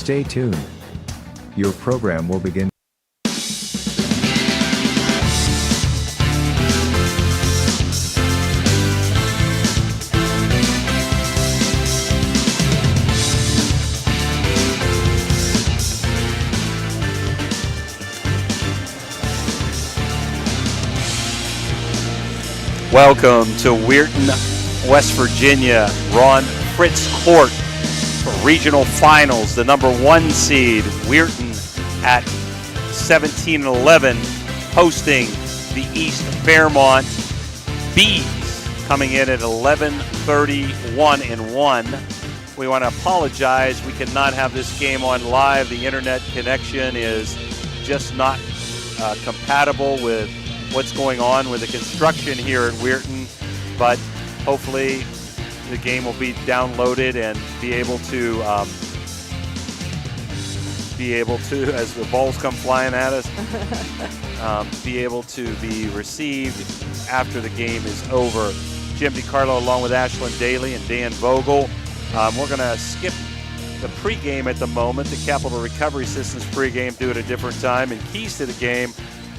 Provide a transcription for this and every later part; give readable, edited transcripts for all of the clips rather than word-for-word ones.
Stay tuned. Your program will begin. Welcome to Weirton, West Virginia, Ron Fritz Court for regional finals. The number 1 seed, Weirton, at 17-11, hosting the East FAIRMOMT Bees, coming in at 11-31-1. We want to apologize. We cannot have this game on live. The internet connection is just not compatible with what's going on with the construction here at Weirton, but hopefully the game will be downloaded and be able to, as the balls come flying at us, be able to be received after the game is over. Jim DiCarlo along with Ashlyn Daly and Dan Vogel. We're going to skip the pregame at the moment. The Capital Recovery Systems pregame due at a different time, and keys to the game,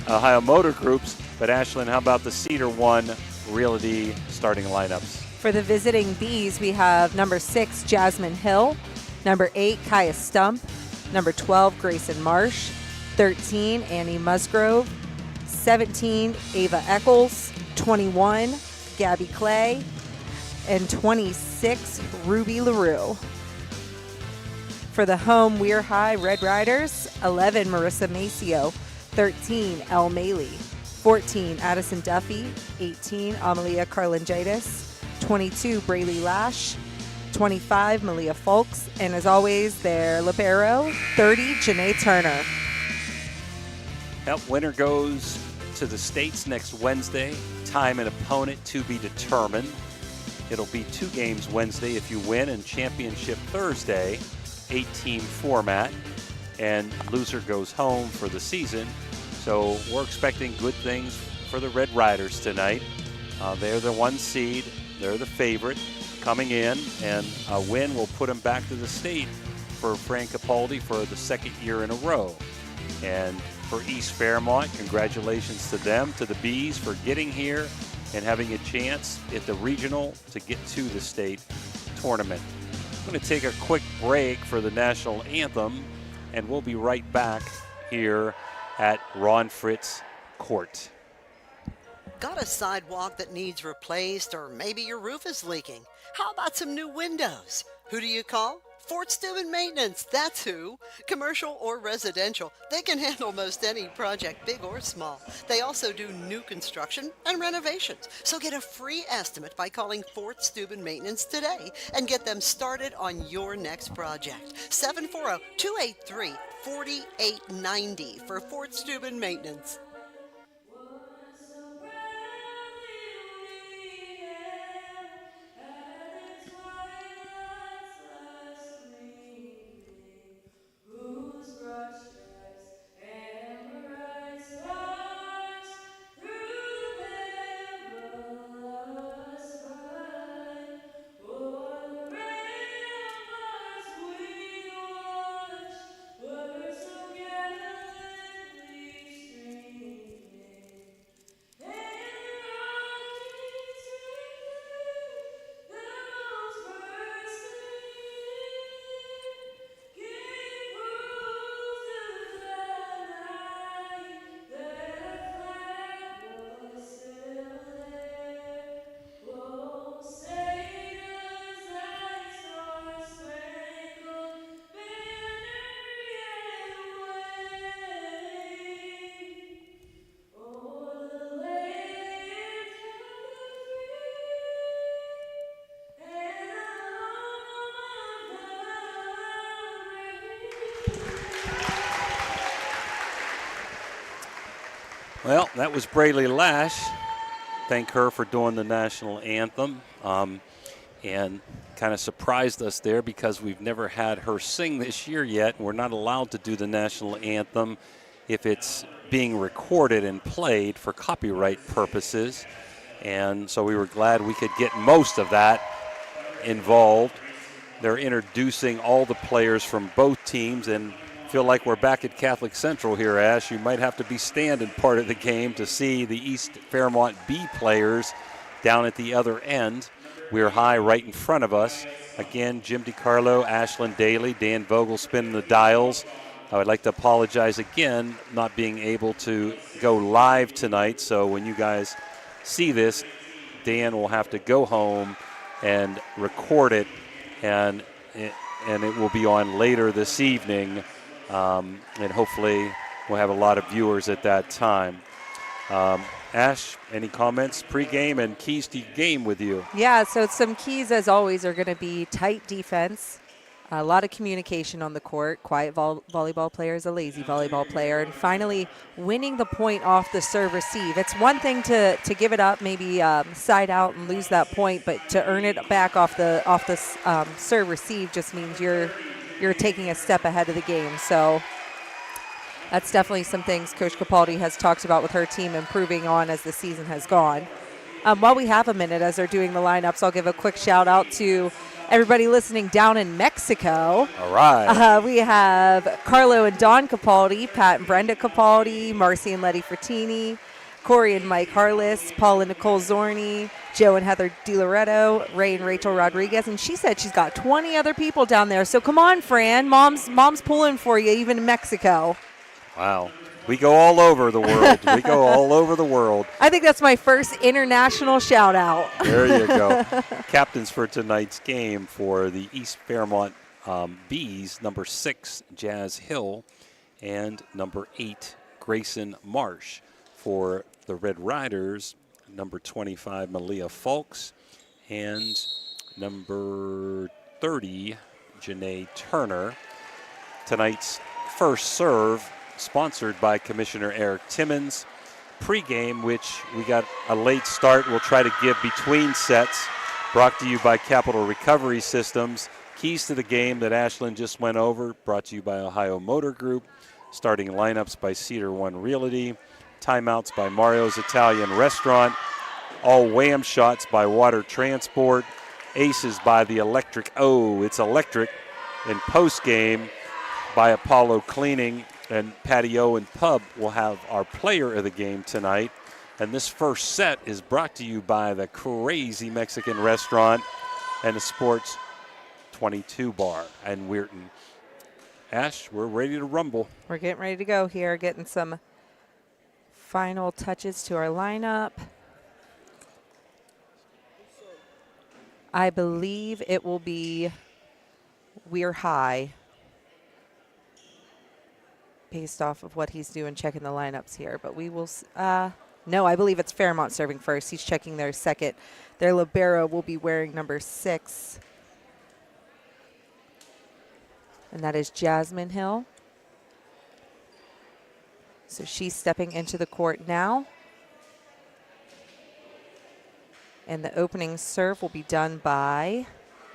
Ohio Motor Groups. But Ashlyn, how about the Cedar One Realty starting lineups? For the visiting Bees, we have number 6, Jasmine Hill, number 8, Kaya Stump, number 12, Grayson Marsh, 13, Annie Musgrove, 17, Ava Eccles, 21, Gabby Clay, and 26, Ruby LaRue. For the home WEIR High Red Riders, 11, Marissa Maceo, 13, Elle Maley, 14, Addison Duffy, 18, Amalia Carlangitis, 22, Braylee Lash, 25, Malia Folks, and as always, their libero, 30, Janae Turner. Yep, winner goes to the States next Wednesday. Time and opponent to be determined. It'll be 2 games Wednesday if you win, and championship Thursday, 8-team format, and loser goes home for the season. So we're expecting good things for the Red Riders tonight. They're the 1 seed. They're the favorite coming in, and a win will put them back to the state for Frank Capaldi for the 2nd year in a row. And for East FAIRMOMT, congratulations to them, to the Bees, for getting here and having a chance at the regional to get to the state tournament. I'm going to take a quick break for the national anthem, and we'll be right back here at Ron Fritz Court. Got a sidewalk that needs replaced, or maybe your roof is leaking? How about some new windows? Who do you call? Fort Steuben Maintenance, that's who. Commercial or residential, they can handle most any project, big or small. They also do new construction and renovations. So get a free estimate by calling Fort Steuben Maintenance today and get them started on your next project. 740-283-4890 for Fort Steuben Maintenance. Well, that was Braylee Lash. Thank her for doing the national anthem. And kind of surprised us there because we've never had her sing this year yet. We're not allowed to do the national anthem if it's being recorded and played for copyright purposes. And so we were glad we could get most of that involved. they're introducing all the players from both teams, and feel like we're back at Catholic Central here, Ash. You might have to be standing part of the game to see the East Fairmont B players down at the other end. We're high right in front of us. Again, Jim DiCarlo, Ashlyn Daly, Dan Vogel spinning the dials. I would like to apologize again not being able to go live tonight. So when you guys see this, Dan will have to go home and record it, and it will be on later this evening. And hopefully we'll have a lot of viewers at that time. Ash, any comments pregame and keys to game with you? Yeah, so some keys, as always, are going to be tight defense, a lot of communication on the court. Quiet volleyball player is a lazy volleyball player. And finally, winning the point off the serve receive. It's one thing to give it up, maybe side out and lose that point, but to earn it back off the serve receive just means you're taking a step ahead of the game. So that's definitely some things Coach Capaldi has talked about with her team improving on as the season has gone. While we have a minute as they're doing the lineups, I'll give a quick shout out to everybody listening down in Mexico. All right. We have Carlo and Dawn Capaldi, Pat and Brenda Capaldi, Marcy and Letty Frattini, Corey and Mike Harless, Paul and Nicole Zorni, Joe and Heather DiLoretto, Ray and Rachel Rodriguez, and she said she's got 20 other people down there. So come on, Fran, mom's pulling for you, even in Mexico. Wow. We go all over the world. We go all over the world. I think that's my first international shout out. There you go. Captains for tonight's game for the East Fairmont Bees, number 6, Jazz Hill, and number 8, Grayson Marsh. For the Red Riders, number 25, Malia Fulks, and number 30, Janae Turner. Tonight's first serve, sponsored by Commissioner Eric Timmons. Pre-game, which we got a late start, we'll try to give between sets. Brought to you by Capital Recovery Systems. Keys to the game that Ashlyn just went over, brought to you by Ohio Motor Group. Starting lineups by Cedar One Realty. Timeouts by Mario's Italian Restaurant. All wham shots by Water Transport. Aces by the Electric. Oh, it's electric. And post-game by Apollo Cleaning. And Patio and Pub will have our player of the game tonight. And this first set is brought to you by the Crazy Mexican Restaurant and the Sports 22 Bar in Weirton. Ash, we're ready to rumble. We're getting ready to go here, getting some final touches to our lineup. I believe it will be We're High, based off of what he's doing, checking the lineups here. But we will, no, I believe it's Fairmont serving first. He's checking their second. Their libero will be wearing number 6. And that is Jasmine Hill. So she's stepping into the court now. And the opening serve will be done by,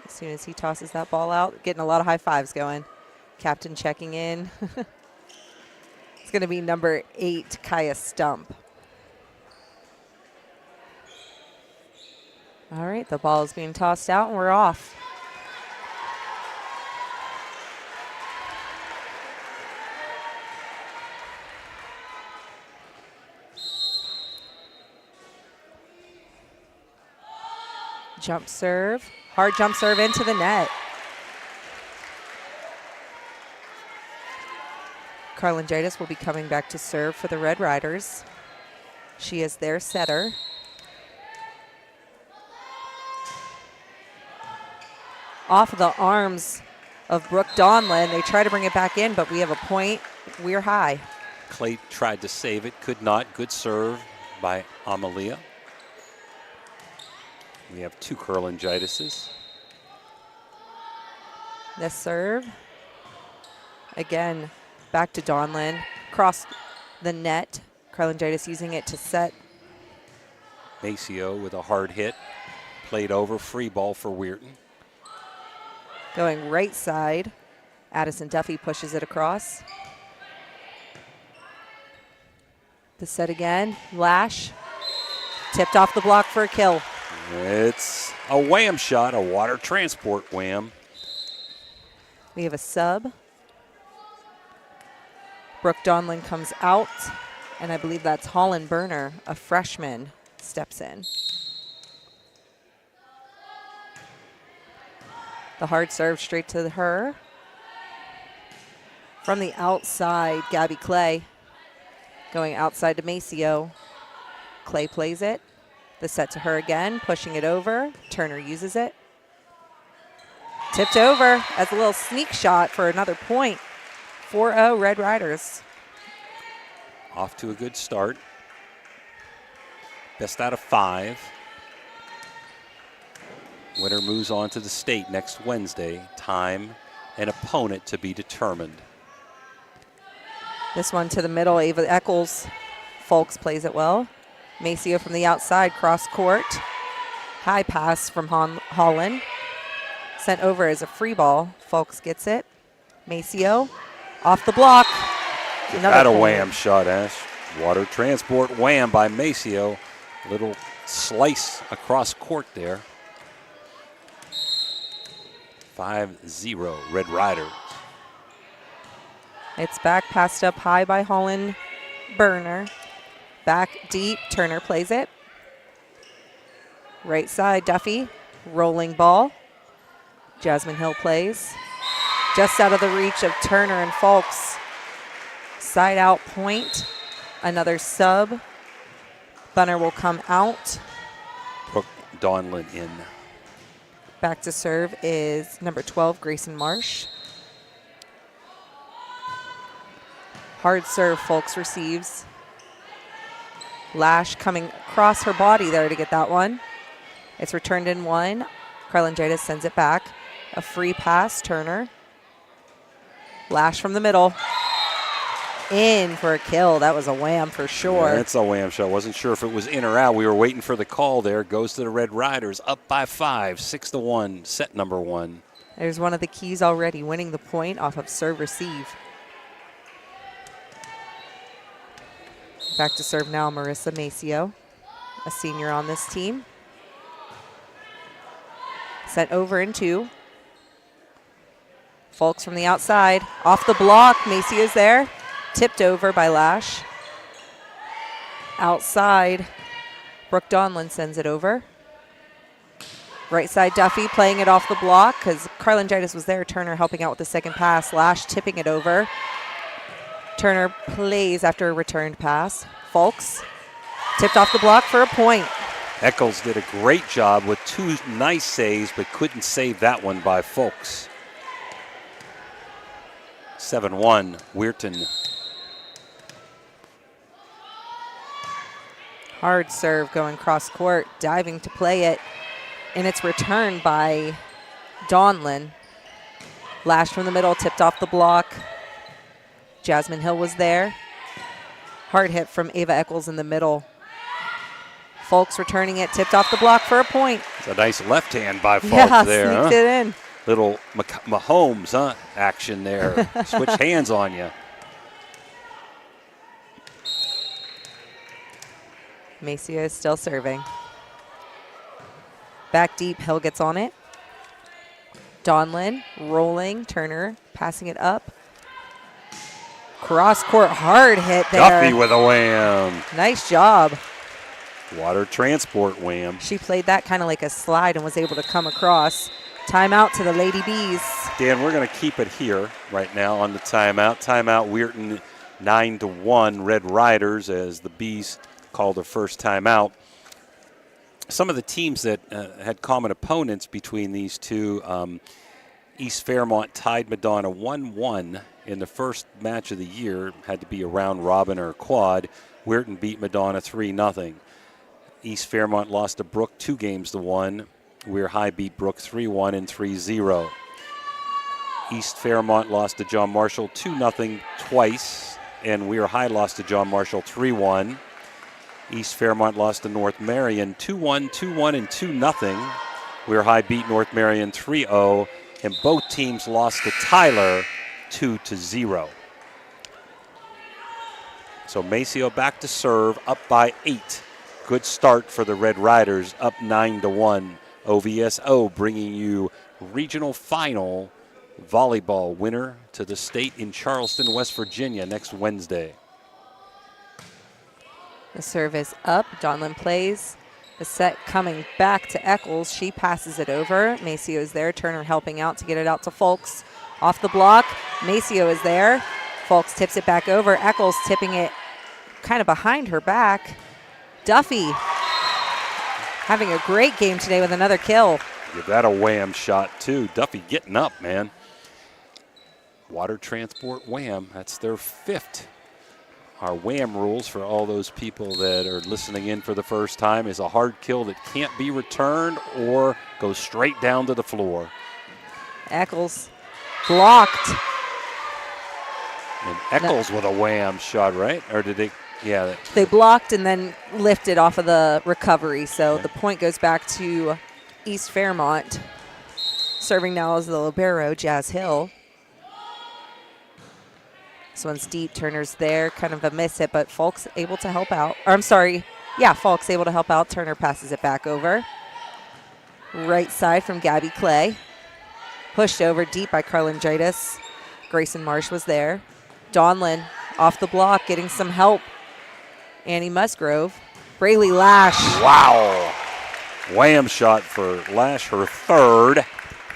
as soon as he tosses that ball out, getting a lot of high fives going. Captain checking in. It's going to be number 8, Kaya Stump. All right, the ball is being tossed out, and we're off. Jump serve, hard jump serve into the net. Carlingitis will be coming back to serve for the Red Riders. She is their setter. Off of the arms of Brooke Donlin. They try to bring it back in, but we have a point. We're high. Clay tried to save it, could not. Good serve by Amalia. We have 2 Carlingitises. The serve. Again, back to Donlin. Cross the net. Carlingitis using it to set. Maceo with a hard hit. Played over. Free ball for Weirton. Going right side. Addison Duffy pushes it across. The set again. Lash. Tipped off the block for a kill. It's a wham shot, a Water Transport wham. We have a sub. Brooke Donlin comes out, and I believe that's Holland Berner, a freshman, steps in. The hard serve straight to her. From the outside, Gabby Clay going outside to Maceo. Clay plays it. The set to her again, pushing it over. Turner uses it. Tipped over as a little sneak shot for another point. 4-0 Red Riders. Off to a good start. Best out of 5. Winner moves on to the state next Wednesday. Time and opponent to be determined. This one to the middle, Ava Eccles. Folks plays it well. Maceo from the outside, cross court. High pass from Holland. Sent over as a free ball. Folks gets it. Maceo off the block. Got a wham shot, Ash. Water transport wham by Maceo. Little slice across court there. 5-0 Red Riders. It's back, passed up high by Holland Berner. Back deep, Turner plays it. Right side, Duffy, rolling ball. Jasmine Hill plays. Just out of the reach of Turner and Folks. Side out point, another sub. Bunner will come out. Brooke Donlin in. Back to serve is number 12, Grayson Marsh. Hard serve, Folks receives. Lash coming across her body there to get that one. It's returned in one. Carlangitis sends it back. A free pass, Turner. Lash from the middle. In for a kill. That was a wham for sure. Yeah, it's a wham shot. Wasn't sure if it was in or out. We were waiting for the call there. Goes to the Red Riders. Up by 5, 6-1, set number 1. There's one of the keys already, winning the point off of serve receive. Back to serve now, Marissa Maceo, a senior on this team. Sent over in 2. Folks from the outside, off the block, Maceo's there. Tipped over by Lash. Outside, Brooke Donlin sends it over. Right side, Duffy playing it off the block because Carlangitis was there. Turner helping out with the second pass. Lash tipping it over. Turner plays after a returned pass. Folks tipped off the block for a point. Eccles did a great job with 2 nice saves, but couldn't save that one by Folks. 7-1, Weirton. Hard serve going cross court, diving to play it, and it's returned by Donlin. Lash from the middle, tipped off the block. Jasmine Hill was there. Hard hit from Ava Eccles in the middle. Folks returning it, tipped off the block for a point. It's a nice left hand by Folks there. Sneaked it in. Little Mahomes action there. Switch hands on you. Maceo is still serving. Back deep, Hill gets on it. Donlin rolling, Turner passing it up. Cross court, hard hit there. Duffy with a wham. Nice job. Water transport wham. She played that kind of like a slide and was able to come across. Timeout to the Lady Bees. Dan, we're going to keep it here right now on the timeout. Timeout, Weirton 9-1 Red Riders as the Bees call their first timeout. Some of the teams that had common opponents between these two, East Fairmont tied Madonna 1-1 in the first match of the year. Had to be a round robin or a quad. Weirton beat Madonna 3-0. East Fairmont lost to Brook 2-1. Weir High beat Brook 3-1 and 3-0. East Fairmont lost to John Marshall 2-0 twice, and Weir High lost to John Marshall 3-1. East Fairmont lost to North Marion 2-1, 2-1, and 2-0. Weir High beat North Marion 3-0, and both teams lost to Tyler 2-0. So Maceo back to serve, up by 8. Good start for the Red Riders, up 9-1. OVSO bringing you regional final volleyball winner to the state in Charleston, West Virginia next Wednesday. The serve is up. Donlin plays. The set coming back to Eccles. She passes it over. Maceo is there. Turner helping out to get it out to Folks. Off the block. Maceo is there. Folks tips it back over. Eccles tipping it kind of behind her back. Duffy having a great game today with another kill. Give that a wham shot, too. Duffy getting up, man. Water Transport wham. That's their 5th. Our wham rules for all those people that are listening in for the first time is a hard kill that can't be returned or goes straight down to the floor. Eccles blocked. And Eccles with a wham shot, right? Or did they? Yeah. They blocked and then lifted off of the recovery. So okay. The point goes back to East Fairmont. Serving now is the libero, Jazz Hill. This one's deep. Turner's there. Kind of a miss hit, but Folks able to help out. Or I'm sorry. Yeah, Folks able to help out. Turner passes it back over. Right side from Gabby Clay. Pushed over deep by Carlingitis. Grayson Marsh was there. Donlin off the block getting some help. Annie Musgrove. Braylee Lash. Wow. Wham shot for Lash, her 3rd.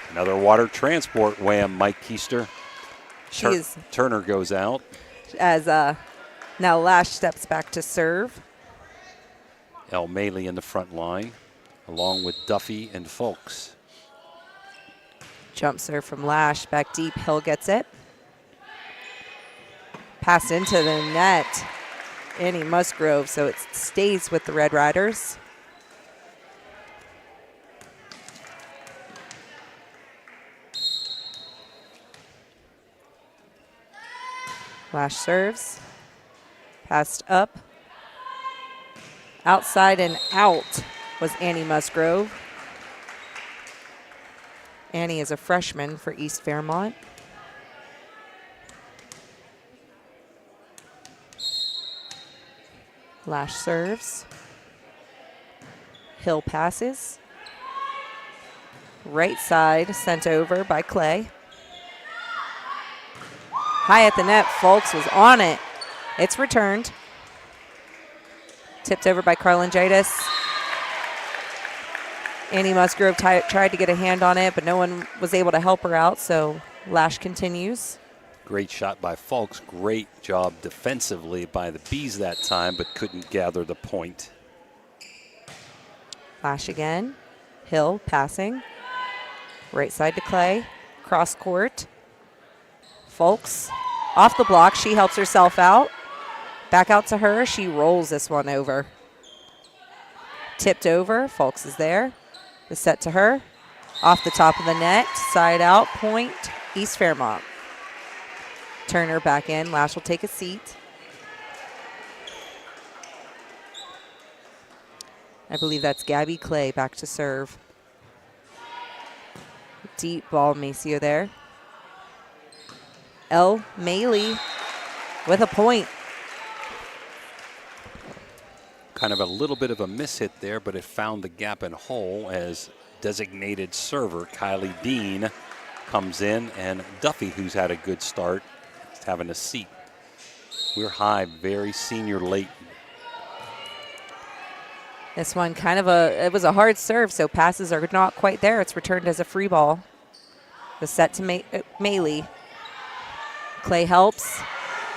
Another Water Transport wham, Mike Keister. Turner goes out. As now Lash steps back to serve. El Maley in the front line, along with Duffy and Folks. Jump serve from Lash, back deep. Hill gets it. Pass into the net. Annie Musgrove, so it stays with the Red Riders. Lash serves. Passed up. Outside and out was Annie Musgrove. Annie is a freshman for East Fairmont. Lash serves. Hill passes. Right side sent over by Clay. High at the net, Folks was on it. It's returned. Tipped over by Carlingitis. Annie Musgrove tried to get a hand on it, but no one was able to help her out, so Lash continues. Great shot by Folks. Great job defensively by the Bees that time, but couldn't gather the point. Lash again. Hill passing. Right side to Clay. Cross court. Folks off the block. She helps herself out. Back out to her. She rolls this one over. Tipped over. Folks is there. The set to her. Off the top of the net. Side out. Point. East Fairmont. Turner back in. Lash will take a seat. I believe that's Gabby Clay back to serve. Deep ball, Maceo there. El Maley with a point. Kind of a little bit of a mishit there, but it found the gap and hole as designated server Kylie Dean comes in, and Duffy, who's had a good start, is having a seat. We're high, very senior late. This one it was a hard serve, so passes are not quite there. It's returned as a free ball. The set to Maley. Clay helps.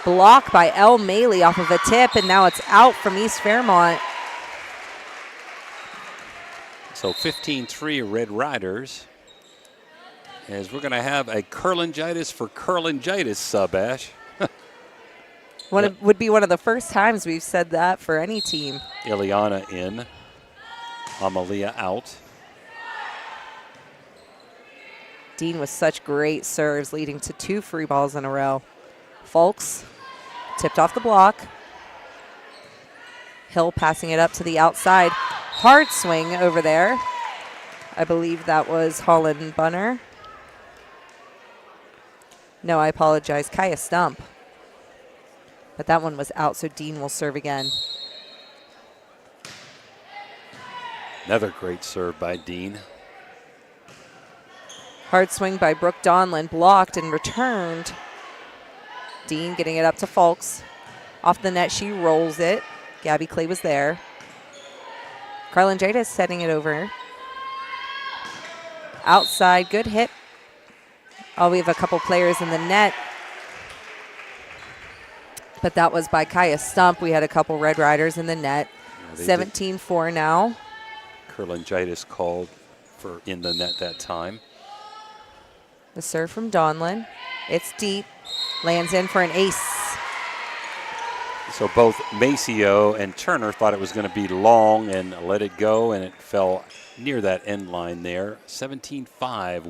Block by El Maley off of a tip, and now it's out from East Fairmont. So 15-3 Red Riders. As we're going to have a Carlingitis for Carlingitis sub, Ash. Would be one of the first times we've said that for any team. Ileana in. Amalia out. Dean with such great serves, leading to 2 free balls in a row. Folks tipped off the block. Hill passing it up to the outside. Hard swing over there. I believe that was Holland Bunner. No, I apologize. Kaya Stump. But that one was out, so Dean will serve again. Another great serve by Dean. Hard swing by Brooke Donlin, blocked and returned. Dean getting it up to Fulks. Off the net, she rolls it. Gabby Clay was there. Carlin Jada setting it over. Outside, good hit. Oh, we have a couple players in the net. But that was by Kaya Stump. We had a couple Red Riders in the net. 17-4 now. Curlingitis called for in the net that time. The serve from Donlin. It's deep. Lands in for an ace. So both Maceo and Turner thought it was going to be long and let it go, and it fell near that end line there. 17-5,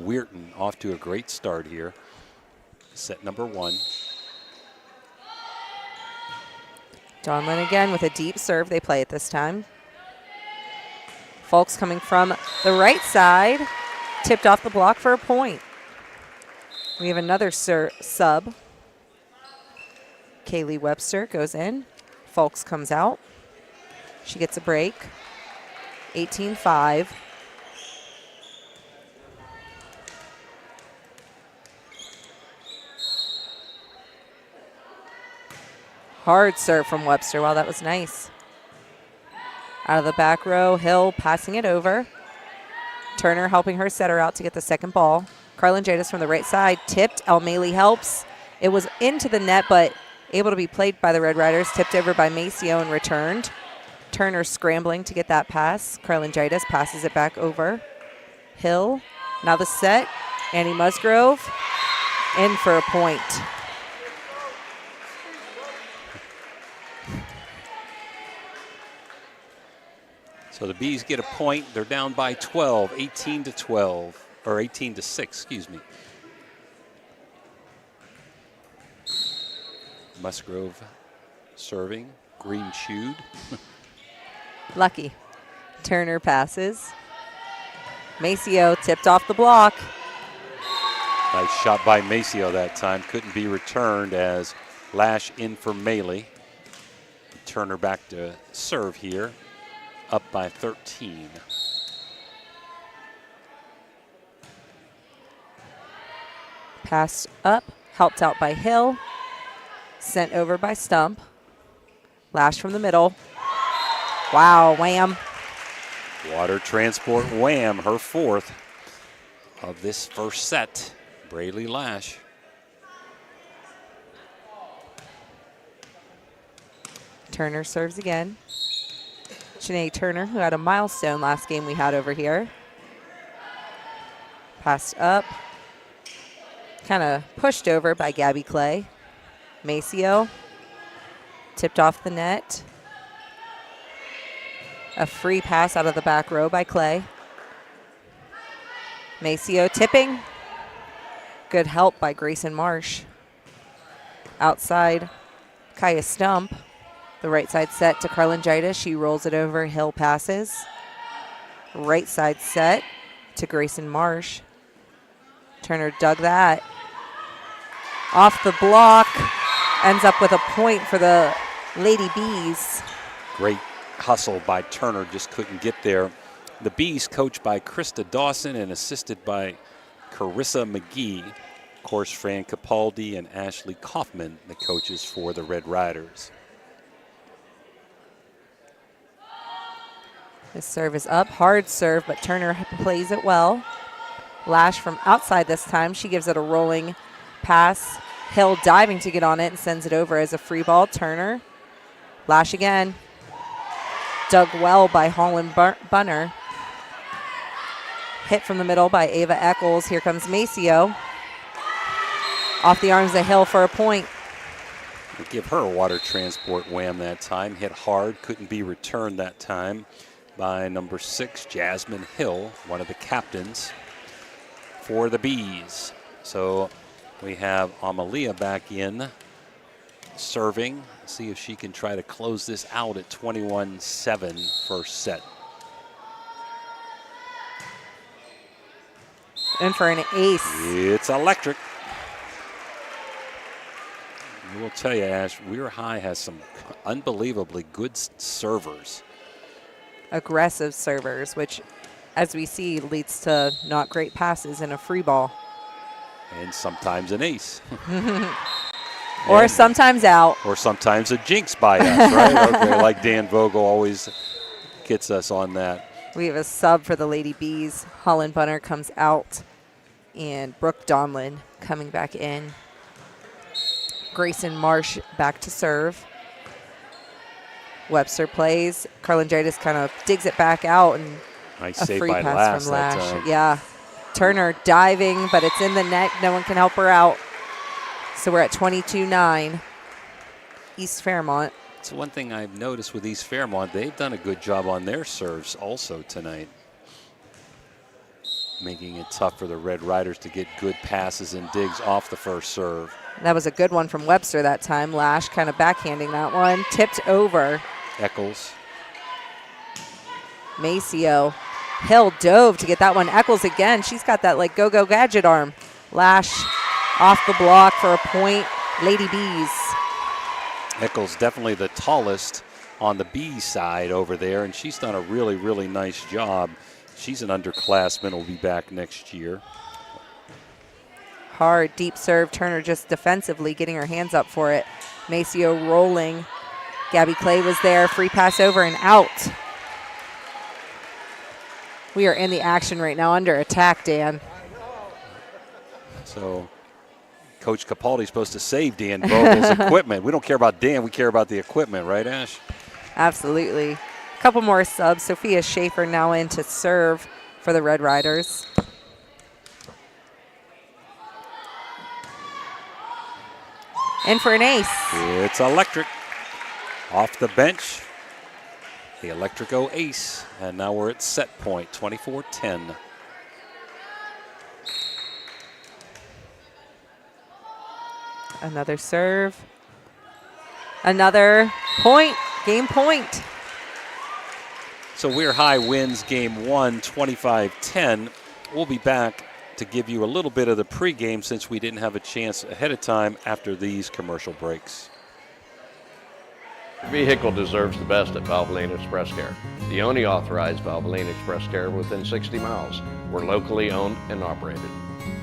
Weirton off to a great start here. Set number 1. Donlin again with a deep serve. They play it this time. Fulks coming from the right side. Tipped off the block for a point. We have another sub. Kaylee Webster goes in. Fulks comes out. She gets a break. 18-5. Hard serve from Webster. Wow, that was nice. Out of the back row, Hill passing it over. Turner helping her setter out to get the second ball. Carlin Jadis from the right side, tipped. Elmalie helps. It was into the net, but able to be played by the Red Riders. Tipped over by Maceo and returned. Turner scrambling to get that pass. Carlin Jadis passes it back over. Hill, now the set. Annie Musgrove in for a point. So the Bees get a point. They're down by 12, 18-12, or 18-6, excuse me. Musgrove serving, green chewed. Lucky. Turner passes. Maceo tipped off the block. Nice shot by Maceo that time. Couldn't be returned as Lash in for Melee. Turner back to serve here. Up by 13. Passed up, helped out by Hill. Sent over by Stump. Lash from the middle. Wow, wham. Water transport wham, her 4th of this first set. Braley Lash. Turner serves again. Shanae Turner, who had a milestone last game we had over here. Passed up. Kind of pushed over by Gabby Clay. Maceo. Tipped off the net. A free pass out of the back row by Clay. Maceo tipping. Good help by Grayson Marsh. Outside, Kaya Stump. The right side set to Carlin Jaitis. She rolls it over. Hill passes. Right side set to Grayson Marsh. Turner dug that. Off the block. Ends up with a point for the Lady Bees. Great hustle by Turner. Just couldn't get there. The Bees coached by Krista Dawson and assisted by Carissa McGee. Of course, Fran Capaldi and Ashley Kaufman, the coaches for the Red Riders. This serve is up. Hard serve, but Turner plays it well. Lash from outside this time. She gives it a rolling pass. Hill diving to get on it and sends it over as a free ball. Turner. Lash again. Dug well by Holland Bunner. Hit from the middle by Ava Eccles. Here comes Maceo. Off the arms of Hill for a point. They give her a water transport wham that time. Hit hard, couldn't be returned that time by number 6, Jasmine Hill, one of the captains for the Bees. So we have Amalia back in, serving. See if she can try to close this out at 21-7 first set. And for an ace. It's electric. I will tell you, Ash, Weir High has some unbelievably good servers. Aggressive servers, which as we see, leads to not great passes and a free ball. And sometimes an ace. Or sometimes out. Or sometimes a jinx by us, right? Okay, like Dan Vogel always gets us on that. We have a sub for the Lady Bees. Holland Bunner comes out, and Brooke Donlin coming back in. Grayson Marsh back to serve. Webster plays. Carlingitis kind of digs it back out, and Nice a save free by pass from Lash. Lash. Yeah. Turner diving, but it's in the net. No one can help her out. So we're at 22-9. East Fairmont. So one thing I've noticed with East Fairmont, they've done a good job on their serves also tonight, making it tough for the Red Riders to get good passes and digs off the first serve. That was a good one from Webster that time. Lash kind of backhanding that one. Tipped over. Eccles. Maceo. Hill dove to get that one. Eccles again. She's got that like go-go gadget arm. Lash off the block for a point. Lady Bees. Eccles definitely the tallest on the B side over there, and she's done a really, really nice job. She's an underclassman, will be back next year. Hard, deep serve. Turner just defensively getting her hands up for it. Maceo rolling. Gabby Clay was there. Free pass over and out. We are in the action right now, under attack, Dan. So Coach Capaldi's supposed to save Dan Vogel's equipment. We don't care about Dan, we care about the equipment, right, Ash? Absolutely. A couple more subs. Sophia Schaefer now in to serve for the Red Riders. In for an ace. It's electric. Off the bench, the Electrico ace. And now we're at set point, 24-10. Another serve. Another point. Game point. So Weir High wins game one, 25-10. We'll be back to give you a little bit of the pregame since we didn't have a chance ahead of time after these commercial breaks. Your vehicle deserves the best at Valvoline Express Care, the only authorized Valvoline Express Care within 60 miles. We're locally owned and operated.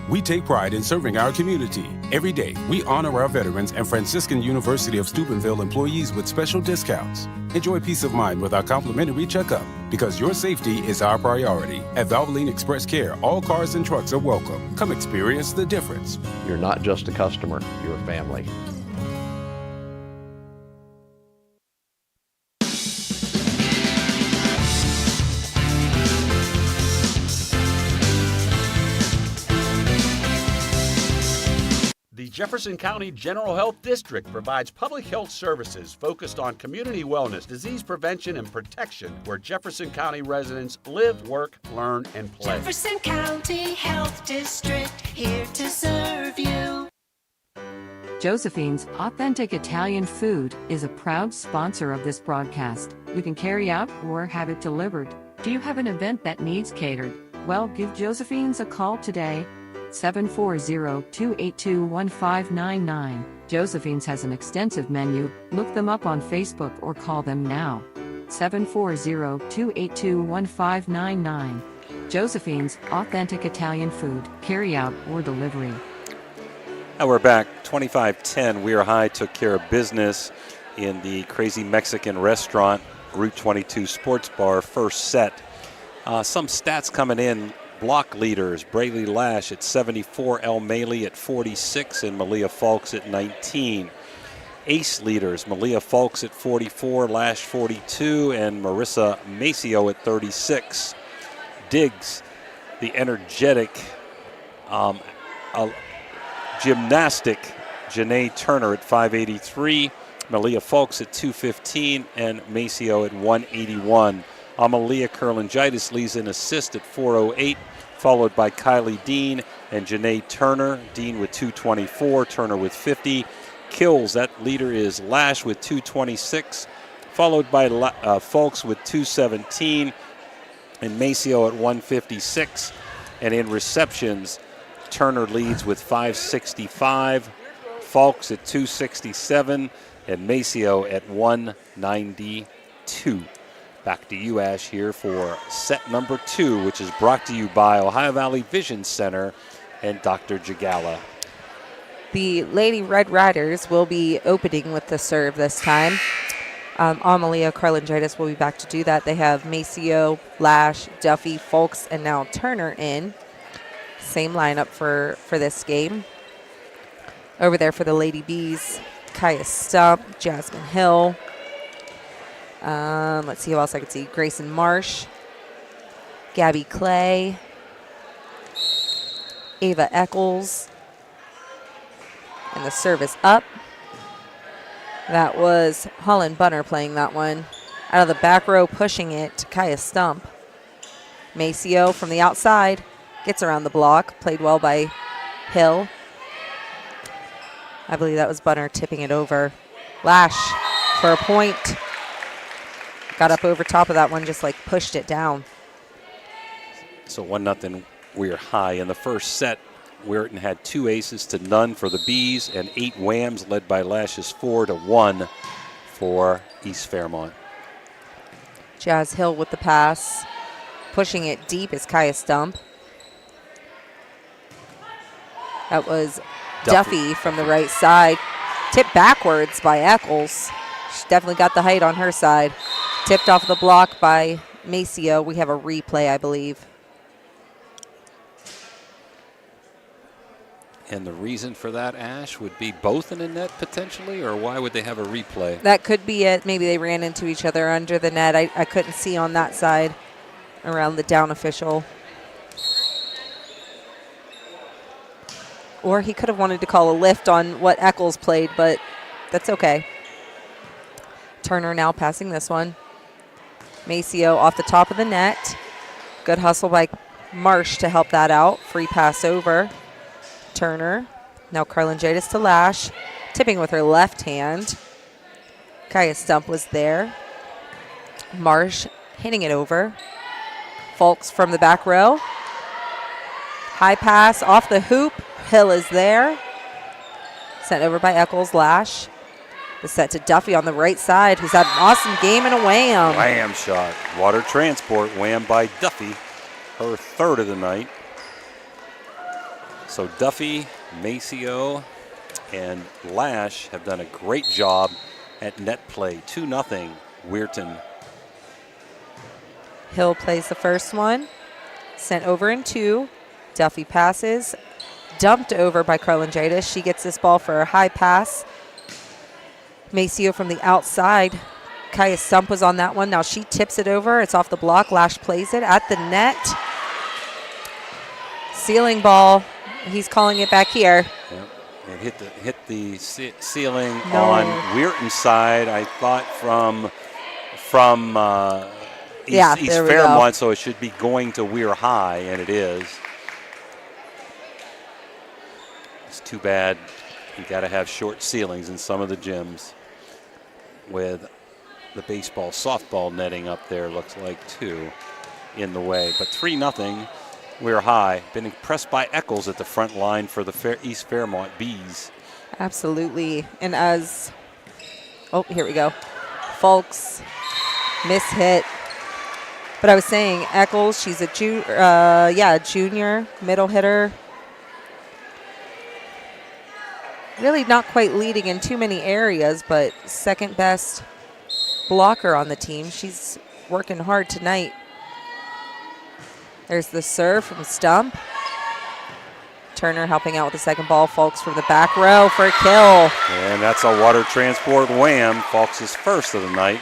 We take pride in serving our community. Every day, we honor our veterans and Franciscan University of Steubenville employees with special discounts. Enjoy peace of mind with our complimentary checkup, because your safety is our priority. At Valvoline Express Care, all cars and trucks are welcome. Come experience the difference. You're not just a customer, you're a family. The Jefferson County General Health District provides public health services focused on community wellness, disease prevention, and protection where Jefferson County residents live, work, learn, and play. Jefferson County Health District, here to serve you. Josephine's Authentic Italian Food is a proud sponsor of this broadcast. You can carry out or have it delivered. Do you have an event that needs catered? Well, give Josephine's a call today. 740-282-1599. Josephine's has an extensive menu. Look them up on Facebook or call them now. 740-282-1599. Josephine's Authentic Italian Food, carry out or delivery. Now we're back, 25-10. Weir High took care of business in the Crazy Mexican Restaurant, Route 22 Sports Bar, first set. Some stats coming in. Block leaders, Braylee Lash at 74, El Maley at 46, and Malia Falks at 19. Ace leaders, Malia Falks at 44, Lash 42, and Marissa Maceo at 36. Diggs, the energetic, gymnastic, Janae Turner at 583, Malia Falks at 215, and Maceo at 181. Amalia Kurlangitis leads in assist at 408, followed by Kylie Dean and Janae Turner. Dean with 224, Turner with 50. Kills, that leader is Lash with 226, followed by Folks with 217, and Maceo at 156. And in receptions, Turner leads with 565, Folks at 267, and Maceo at 192. Back to you, Ash, here for set number 2, which is brought to you by Ohio Valley Vision Center and Dr. Jagala. The Lady Red Riders will be opening with the serve this time. Amalia Carlingitis will be back to do that. They have Maceo, Lash, Duffy, Folks, and now Turner in. Same lineup for this game. Over there for the Lady Bees, Kaya Stump, Jasmine Hill. Let's see who else I can see. Grayson Marsh, Gabby Clay, Ava Eccles. And the service up. That was Holland Bunner playing that one. Out of the back row, pushing it, Kaya Stump. Maceo from the outside gets around the block. Played well by Hill. I believe that was Bunner tipping it over. Lash for a point. Got up over top of that one, just like pushed it down. So 1-0 We're high. In the first set, Weirton had 2 aces to none for the Bees and 8 whams, led by Lash's 4-1 for East Fairmont. Jazz Hill with the pass. Pushing it deep is Kaya Stump. That was Duffy from the right side. Tipped backwards by Eccles. She definitely got the height on her side. Tipped off the block by Maceo. We have a replay, I believe. And the reason for that, Ash, would be both in the net potentially, or why would they have a replay? That could be it. Maybe they ran into each other under the net. I couldn't see on that side around the down official. Or he could have wanted to call a lift on what Eccles played, but that's okay. Turner now passing this one. Maceo off the top of the net. Good hustle by Marsh to help that out. Free pass over. Turner. Now Carlingitis to Lash. Tipping with her left hand. Kaya Stump was there. Marsh hitting it over. Folks from the back row. High pass off the hoop. Hill is there. Sent over by Eccles. Lash. The set to Duffy on the right side, who's had an awesome game and a wham. Wham shot. Water transport wham by Duffy. Her 3rd of the night. So Duffy, Maceo, and Lash have done a great job at net play. 2-0 Weirton. Hill plays the first one. Sent over in 2. Duffy passes. Dumped over by Carlingitis. She gets this ball for a high pass. Maceo from the outside. Kaya Stump was on that one. Now she tips it over. It's off the block. Lash plays it at the net. Ceiling ball. He's calling it back here. Yep. It hit the ceiling on Weirton's side. I thought from East Fairmont, so it should be going to Weir High, and it is. It's too bad. You got to have short ceilings in some of the gyms. With the baseball, softball netting up there, looks like too, in the way. But 3-0, We're high. Been impressed by Eccles at the front line for the East Fairmont Bees. Absolutely. And here we go. Folks, miss hit. But I was saying Eccles, she's a junior middle hitter. Really not quite leading in too many areas, but second best blocker on the team. She's working hard tonight. There's the serve from Stump. Turner helping out with the second ball. Folks from the back row for a kill. And that's a water transport wham. Folks' first of the night.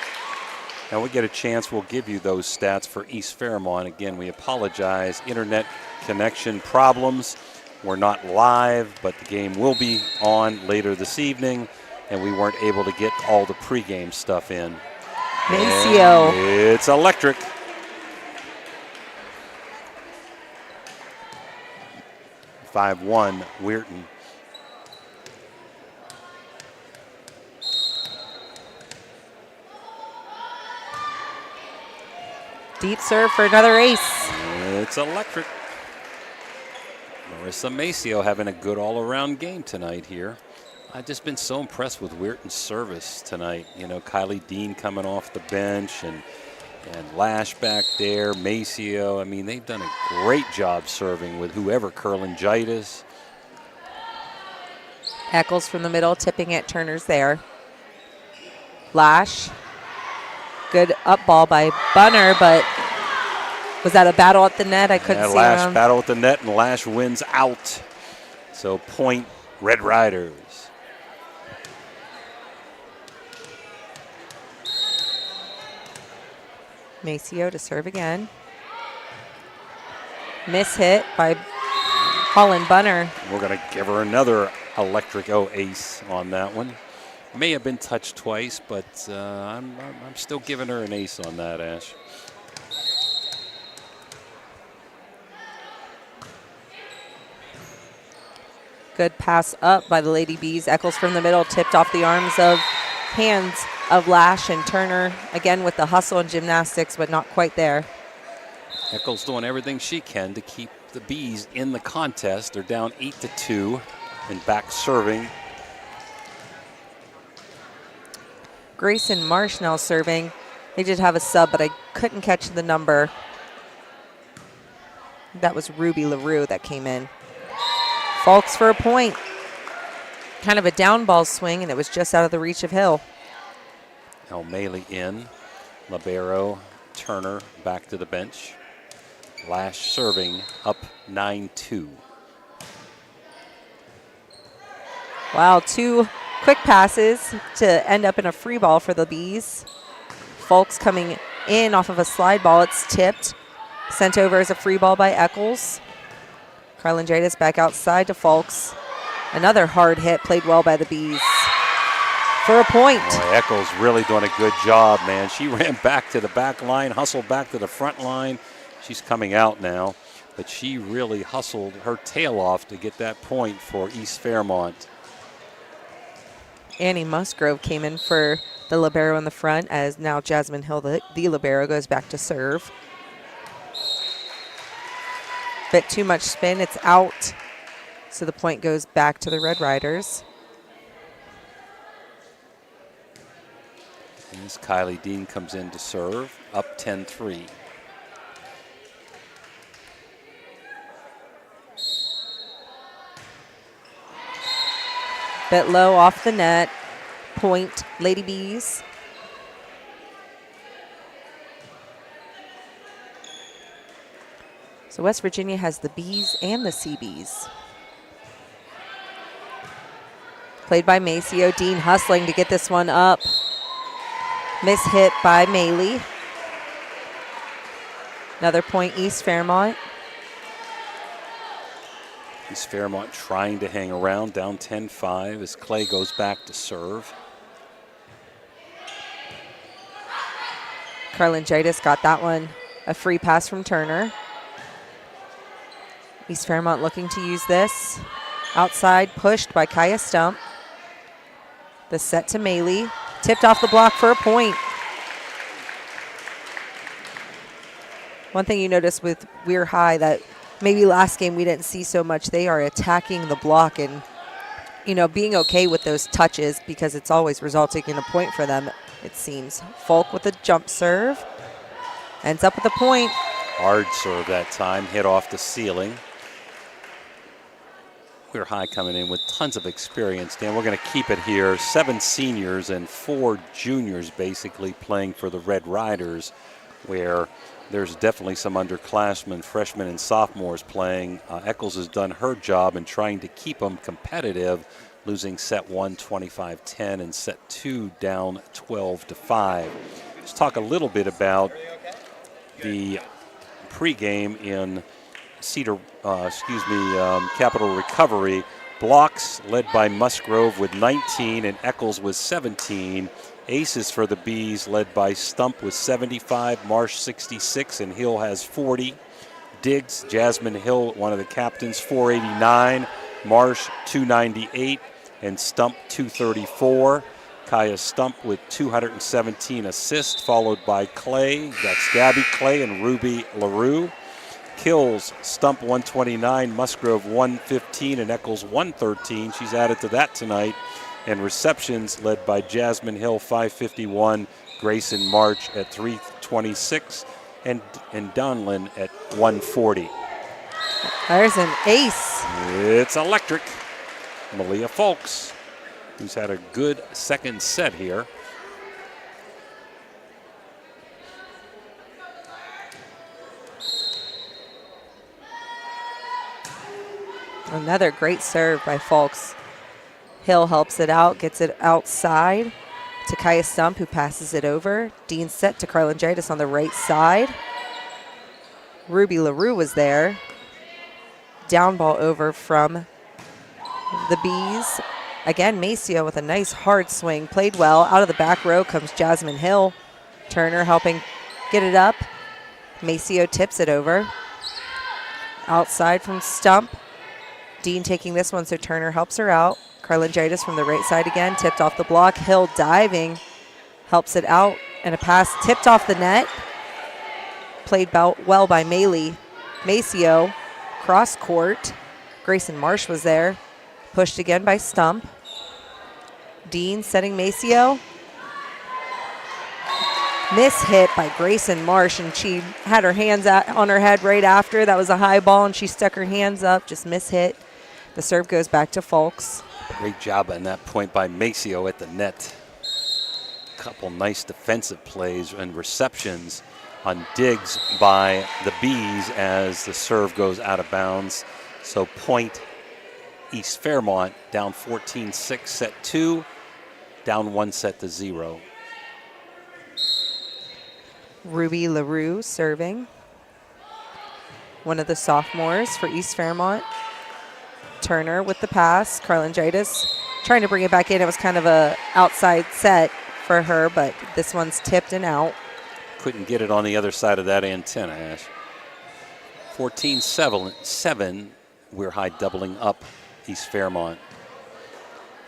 And we get a chance, we'll give you those stats for East Fairmont. Again, we apologize. Internet connection problems. We're not live, but the game will be on later this evening, and we weren't able to get all the pregame stuff in. Maceo. And it's electric. (5-1) Weirton. Deep serve for another ace. It's electric. Marissa Maceo having a good all-around game tonight here. I've just been so impressed with Weirton's service tonight. You know, Kylie Dean coming off the bench, and And Lash back there, Maceo. I mean, they've done a great job serving with whoever, Kurlangitis. Eccles from the middle, tipping it. Turner's there. Lash. Good up ball by Bunner, but was that a battle at the net? I couldn't see Lash him. battle at the net, and Lash wins out. So point Red Riders. Maceo to serve again. Miss hit by Holland Bunner. We're going to give her another electric ace on that one. May have been touched twice, but I'm still giving her an ace on that, Ash. Good pass up by the Lady Bees. Eccles from the middle, tipped off the hands of Lash and Turner. Again with the hustle and gymnastics, but not quite there. Eccles doing everything she can to keep the Bees in the contest. They're down 8-2 and back serving. Grayson Marsh now serving. They did have a sub, but I couldn't catch the number. That was Ruby LaRue that came in. Fulks for a point. Kind of a down ball swing, and it was just out of the reach of Hill. O'Malley in. Libero, Turner back to the bench. Lash serving up 9-2. Wow, 2 quick passes to end up in a free ball for the Bees. Fulks coming in off of a slide ball. It's tipped. Sent over as a free ball by Eccles. Karlandridis back outside to Fulks. Another hard hit, played well by the Bees. For a point. Boy, Eccles really doing a good job, man. She ran back to the back line, hustled back to the front line. She's coming out now, but she really hustled her tail off to get that point for East Fairmont. Annie Musgrove came in for the libero in the front, as now Jasmine Hill, the libero, goes back to serve. Bit too much spin, it's out. So the point goes back to the Red Riders. And as Kylie Dean comes in to serve, up 10-3. Bit low off the net. Point, Lady Bees. So West Virginia has the Bees and the Seabees. Played by Maceo. Dean hustling to get this one up. Miss hit by Maley. Another point, East Fairmont. East Fairmont trying to hang around, down 10-5 as Clay goes back to serve. Karlandridis got that one. A free pass from Turner. East Fairmont looking to use this. Outside, pushed by Kaya Stump. The set to Maley. Tipped off the block for a point. One thing you notice with Weir High that maybe last game we didn't see so much, they are attacking the block and, you know, being okay with those touches because it's always resulting in a point for them, it seems. Folk with a jump serve. Ends up with a point. Hard serve that time, hit off the ceiling. Weir High coming in with tons of experience. Dan, we're going to keep it here. 7 seniors and 4 juniors basically playing for the Red Riders, where there's definitely some underclassmen, freshmen and sophomores playing. Eccles has done her job in trying to keep them competitive, losing set 1 25-10 and set 2 down 12-5. Let's talk a little bit about the pregame in Capital Recovery. Blocks led by Musgrove with 19 and Eccles with 17. Aces for the Bees led by Stump with 75, Marsh 66, and Hill has 40. Diggs, Jasmine Hill, one of the captains, 489, Marsh 298, and Stump 234. Kaya Stump with 217 assists, followed by Clay. That's Gabby Clay and Ruby LaRue. Kills, Stump 129, Musgrove 115, and Eccles 113. She's added to that tonight. And receptions led by Jasmine Hill 551 Grayson March at 326, and Donlin at 140. There's an ace. It's electric. Malia Folks, who's had a good second set here. Another great serve by Folks. Hill helps it out, gets it outside to Kaya Stump, who passes it over. Dean set to Carlingidis on the right side. Ruby LaRue was there. Down ball over from the Bees. Again, Maceo with a nice hard swing. Played well. Out of the back row comes Jasmine Hill. Turner helping get it up. Maceo tips it over. Outside from Stump. Dean taking this one, so Turner helps her out. Carlingidis from the right side again, tipped off the block. Hill diving, helps it out, and a pass tipped off the net. Played well by Maceo, cross court. Grayson Marsh was there, pushed again by Stump. Dean setting Maceo. Miss hit by Grayson Marsh, and she had her hands on her head right after. That was a high ball, and she stuck her hands up, just miss hit. The serve goes back to Folks. Great job on that point by Maceo at the net. Couple nice defensive plays and receptions on digs by the Bees as the serve goes out of bounds. So point East Fairmont down 14-6, set 2, down 1 set to 0. Ruby LaRue serving. One of the sophomores for East Fairmont. Turner with the pass. Carlingidis trying to bring it back in. It was kind of a outside set for her, but this one's tipped and out. Couldn't get it on the other side of that antenna, Ash. 14-7, We're High doubling up East Fairmont.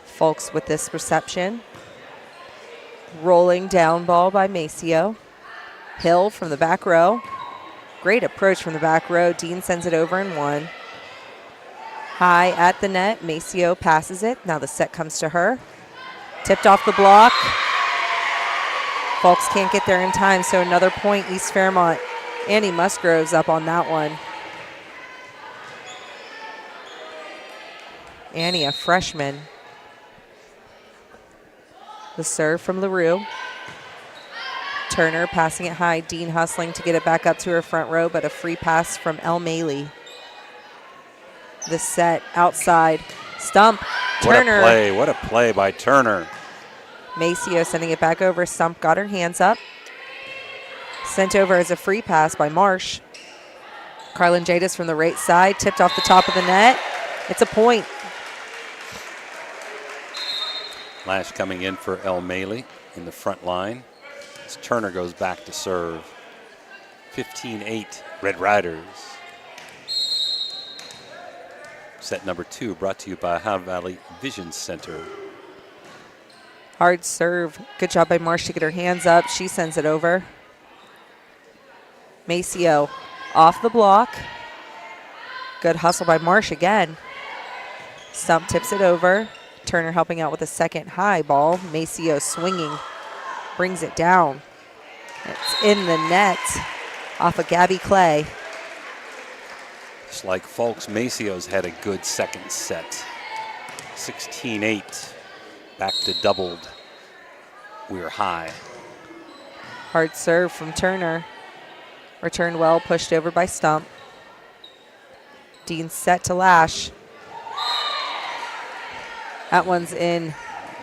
Folks with this reception. Rolling down ball by Maceo. Hill from the back row. Great approach from the back row. Dean sends it over in 1. High at the net. Maceo passes it. Now the set comes to her. Tipped off the block. Folks can't get there in time, so another point East Fairmont. Annie Musgrove's up on that one. Annie, a freshman. The serve from LaRue. Turner passing it high. Dean hustling to get it back up to her front row, but a free pass from El Maley. The set outside. Stump. Turner. What a play by Turner. Maceo sending it back over. Stump got her hands up. Sent over as a free pass by Marsh. Carlingidis from the right side. Tipped off the top of the net. It's a point. Lash coming in for El Maley in the front line. As Turner goes back to serve. 15-8, Red Riders. Set number 2 brought to you by Ohio Valley Vision Center. Hard serve. Good job by Marsh to get her hands up. She sends it over. Maceo off the block. Good hustle by Marsh again. Stump tips it over. Turner helping out with a second high ball. Maceo swinging. Brings it down. It's in the net off of Gabby Clay. Just like Folks, Maceo's had a good second set. 16-8. Back to doubled. We're High. Hard serve from Turner. Returned well, pushed over by Stump. Dean set to Lash. That one's in.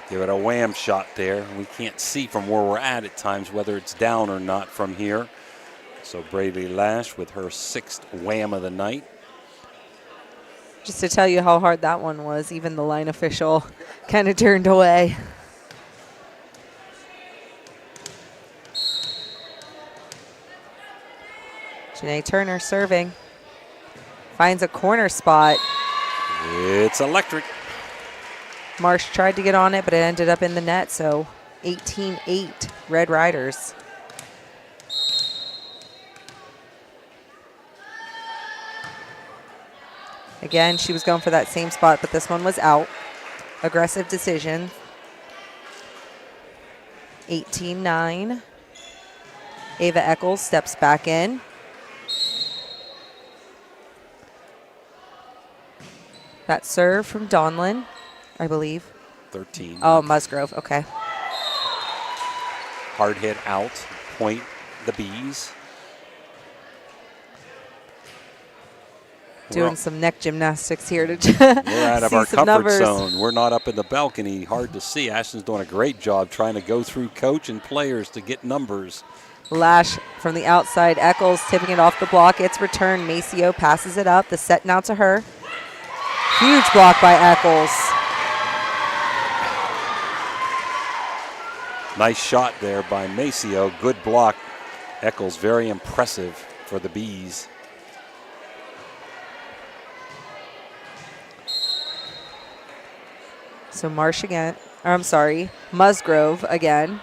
Give it a wham shot there. We can't see from where we're at times whether it's down or not from here. So Brady Lash with her 6th wham of the night. Just to tell you how hard that one was, even the line official kind of turned away. Janae Turner serving. Finds a corner spot. It's electric. Marsh tried to get on it, but it ended up in the net, so 18-8, Red Riders. Again, she was going for that same spot, but this one was out. Aggressive decision. 18-9. Ava Eccles steps back in. That serve from Donlin, I believe. 13. Oh, Musgrove, okay. Hard hit out, point the Bees. Doing some neck gymnastics here to We're out of see our some comfort numbers. zone. We're not up in the balcony. Hard to see. Ashton's doing a great job trying to go through coach and players to get numbers. Lash from the outside. Eccles tipping it off the block. It's returned. Maceo passes it up. The set now to her. Huge block by Eccles. Nice shot there by Maceo. Good block. Eccles very impressive for the Bees. So Marsh again. I'm sorry, Musgrove again.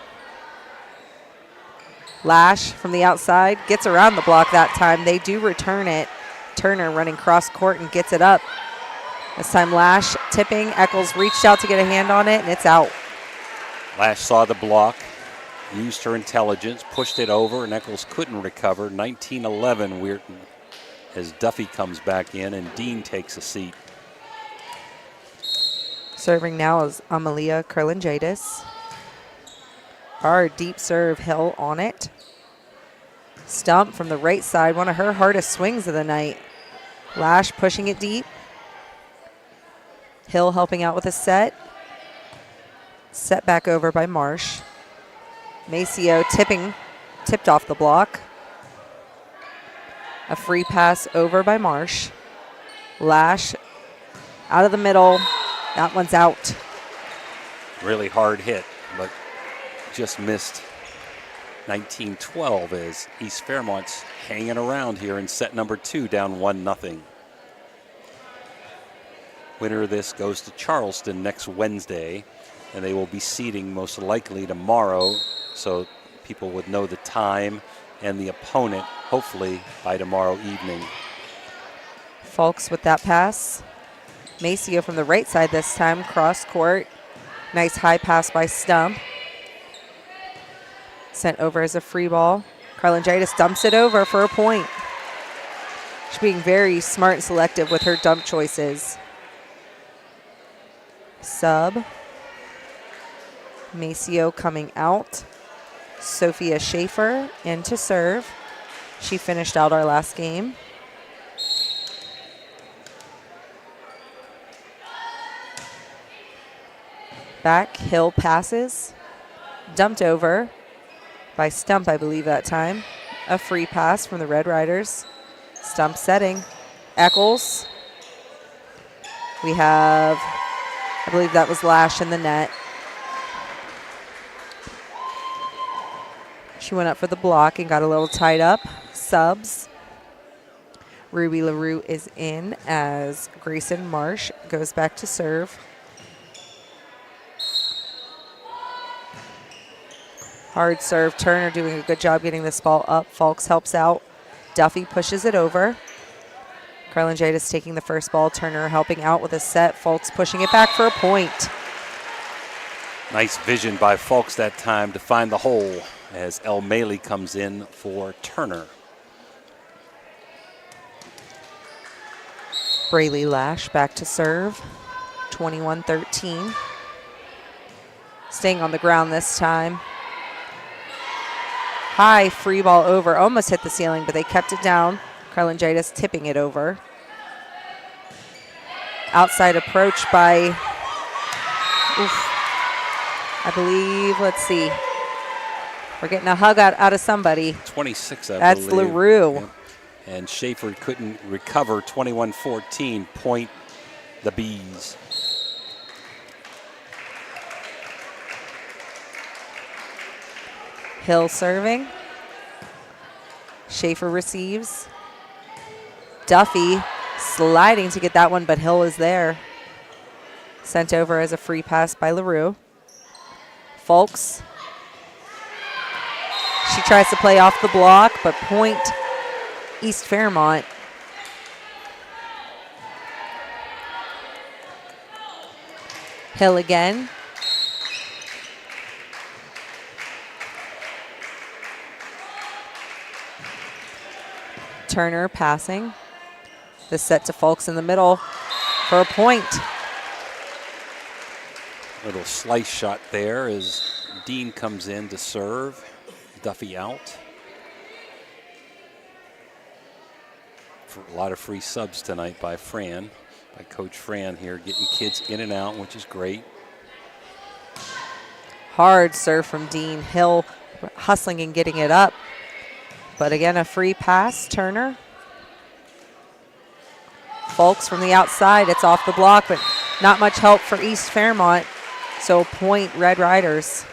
Lash from the outside gets around the block that time. They do return it. Turner running cross court and gets it up. This time Lash tipping. Eccles reached out to get a hand on it and it's out. Lash saw the block, used her intelligence, pushed it over, and Eccles couldn't recover. 19-11 Weirton as Duffy comes back in and Dean takes a seat. Serving now is Amalia Kurlanjadis. Hard deep serve, Hill on it. Stump from the right side, one of her hardest swings of the night. Lash pushing it deep. Hill helping out with a set. Set back over by Marsh. Maceo tipped off the block. A free pass over by Marsh. Lash out of the middle. That one's out. Really hard hit, but just missed. 19-12 as East Fairmont's hanging around here in set number 2, down 1-0. Winner of this goes to Charleston next Wednesday, and they will be seeding most likely tomorrow, so people would know the time and the opponent, hopefully, by tomorrow evening. Fulks with that pass. Maceo from the right side this time, cross court. Nice high pass by Stump. Sent over as a free ball. Kurlanjadis dumps it over for a point. She's being very smart and selective with her dump choices. Sub. Maceo coming out. Sophia Schaefer in to serve. She finished out our last game. Back, Hill passes. Dumped over by Stump, I believe, that time. A free pass from the Red Riders. Stump setting. Eccles. We have, I believe that was Lash in the net. She went up for the block and got a little tied up. Subs. Ruby LaRue is in as Grayson Marsh goes back to serve. Hard serve. Turner doing a good job getting this ball up. Fulks helps out. Duffy pushes it over. Kurlanjadis taking the first ball. Turner helping out with a set. Fulks pushing it back for a point. Nice vision by Fulks that time to find the hole as El Maley comes in for Turner. Braylee Lash back to serve. 21-13. Staying on the ground this time. High free ball over. Almost hit the ceiling, but they kept it down. Kurlanjadis tipping it over. Outside approach by, I believe, let's see. We're getting a hug out of somebody. 26, I That's believe. LaRue. Yep. And Schaefer couldn't recover. 21-14, point the Bees. Hill serving. Schaefer receives. Duffy sliding to get that one, but Hill is there. Sent over as a free pass by LaRue. Fulks. She tries to play off the block, but point East Fairmont. Hill again. Turner passing. The set to Folks in the middle for a point. Little slice shot there as Dean comes in to serve. Duffy out. For a lot of free subs tonight by Coach Fran here, getting kids in and out, which is great. Hard serve from Dean. Hill hustling and getting it up. But again, a free pass, Turner. Folks from the outside, it's off the block, but not much help for East Fairmont. So point, Red Riders.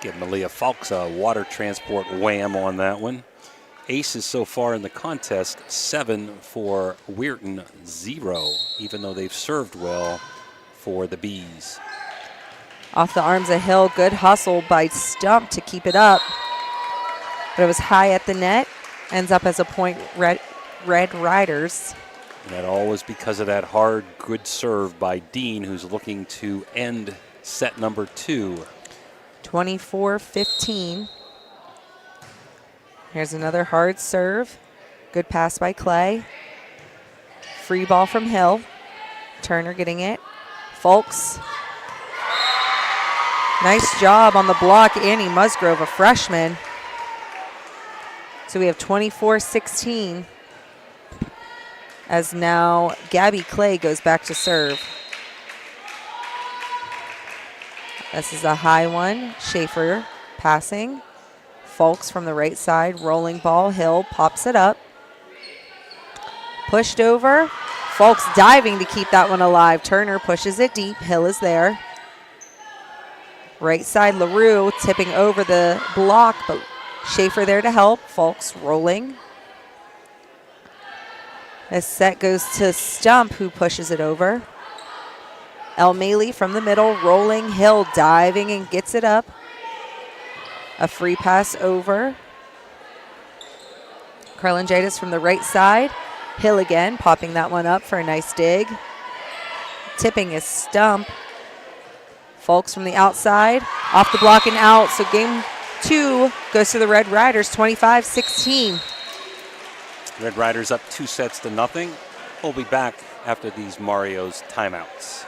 Give Malia Folks a water transport wham on that one. Aces so far in the contest, 7 for Weirton, 0, even though they've served well for the Bees. Off the arms of Hill, good hustle by Stump to keep it up. But it was high at the net, ends up as a point, Red Riders. And that all was because of that hard, good serve by Dean, who's looking to end set number 2. 24-15. Here's another hard serve. Good pass by Clay. Free ball from Hill. Turner getting it. Folks. Nice job on the block. Annie Musgrove, a freshman. So we have 24-16. As now Gabby Clay goes back to serve. This is a high one. Schaefer passing. Folks from the right side, rolling ball. Hill pops it up. Pushed over. Folks diving to keep that one alive. Turner pushes it deep. Hill is there. Right side, LaRue tipping over the block, but Schaefer there to help. Folks rolling. This set goes to Stump, who pushes it over. El Maley from the middle, rolling. Hill diving and gets it up. A free pass over. Carlin Jadis from the right side. Hill again, popping that one up for a nice dig. Tipping is Stump. Folks from the outside, off the block and out. So game 2 goes to the Red Riders, 25-16. Red Riders up 2-0. We'll be back after these Mario's timeouts.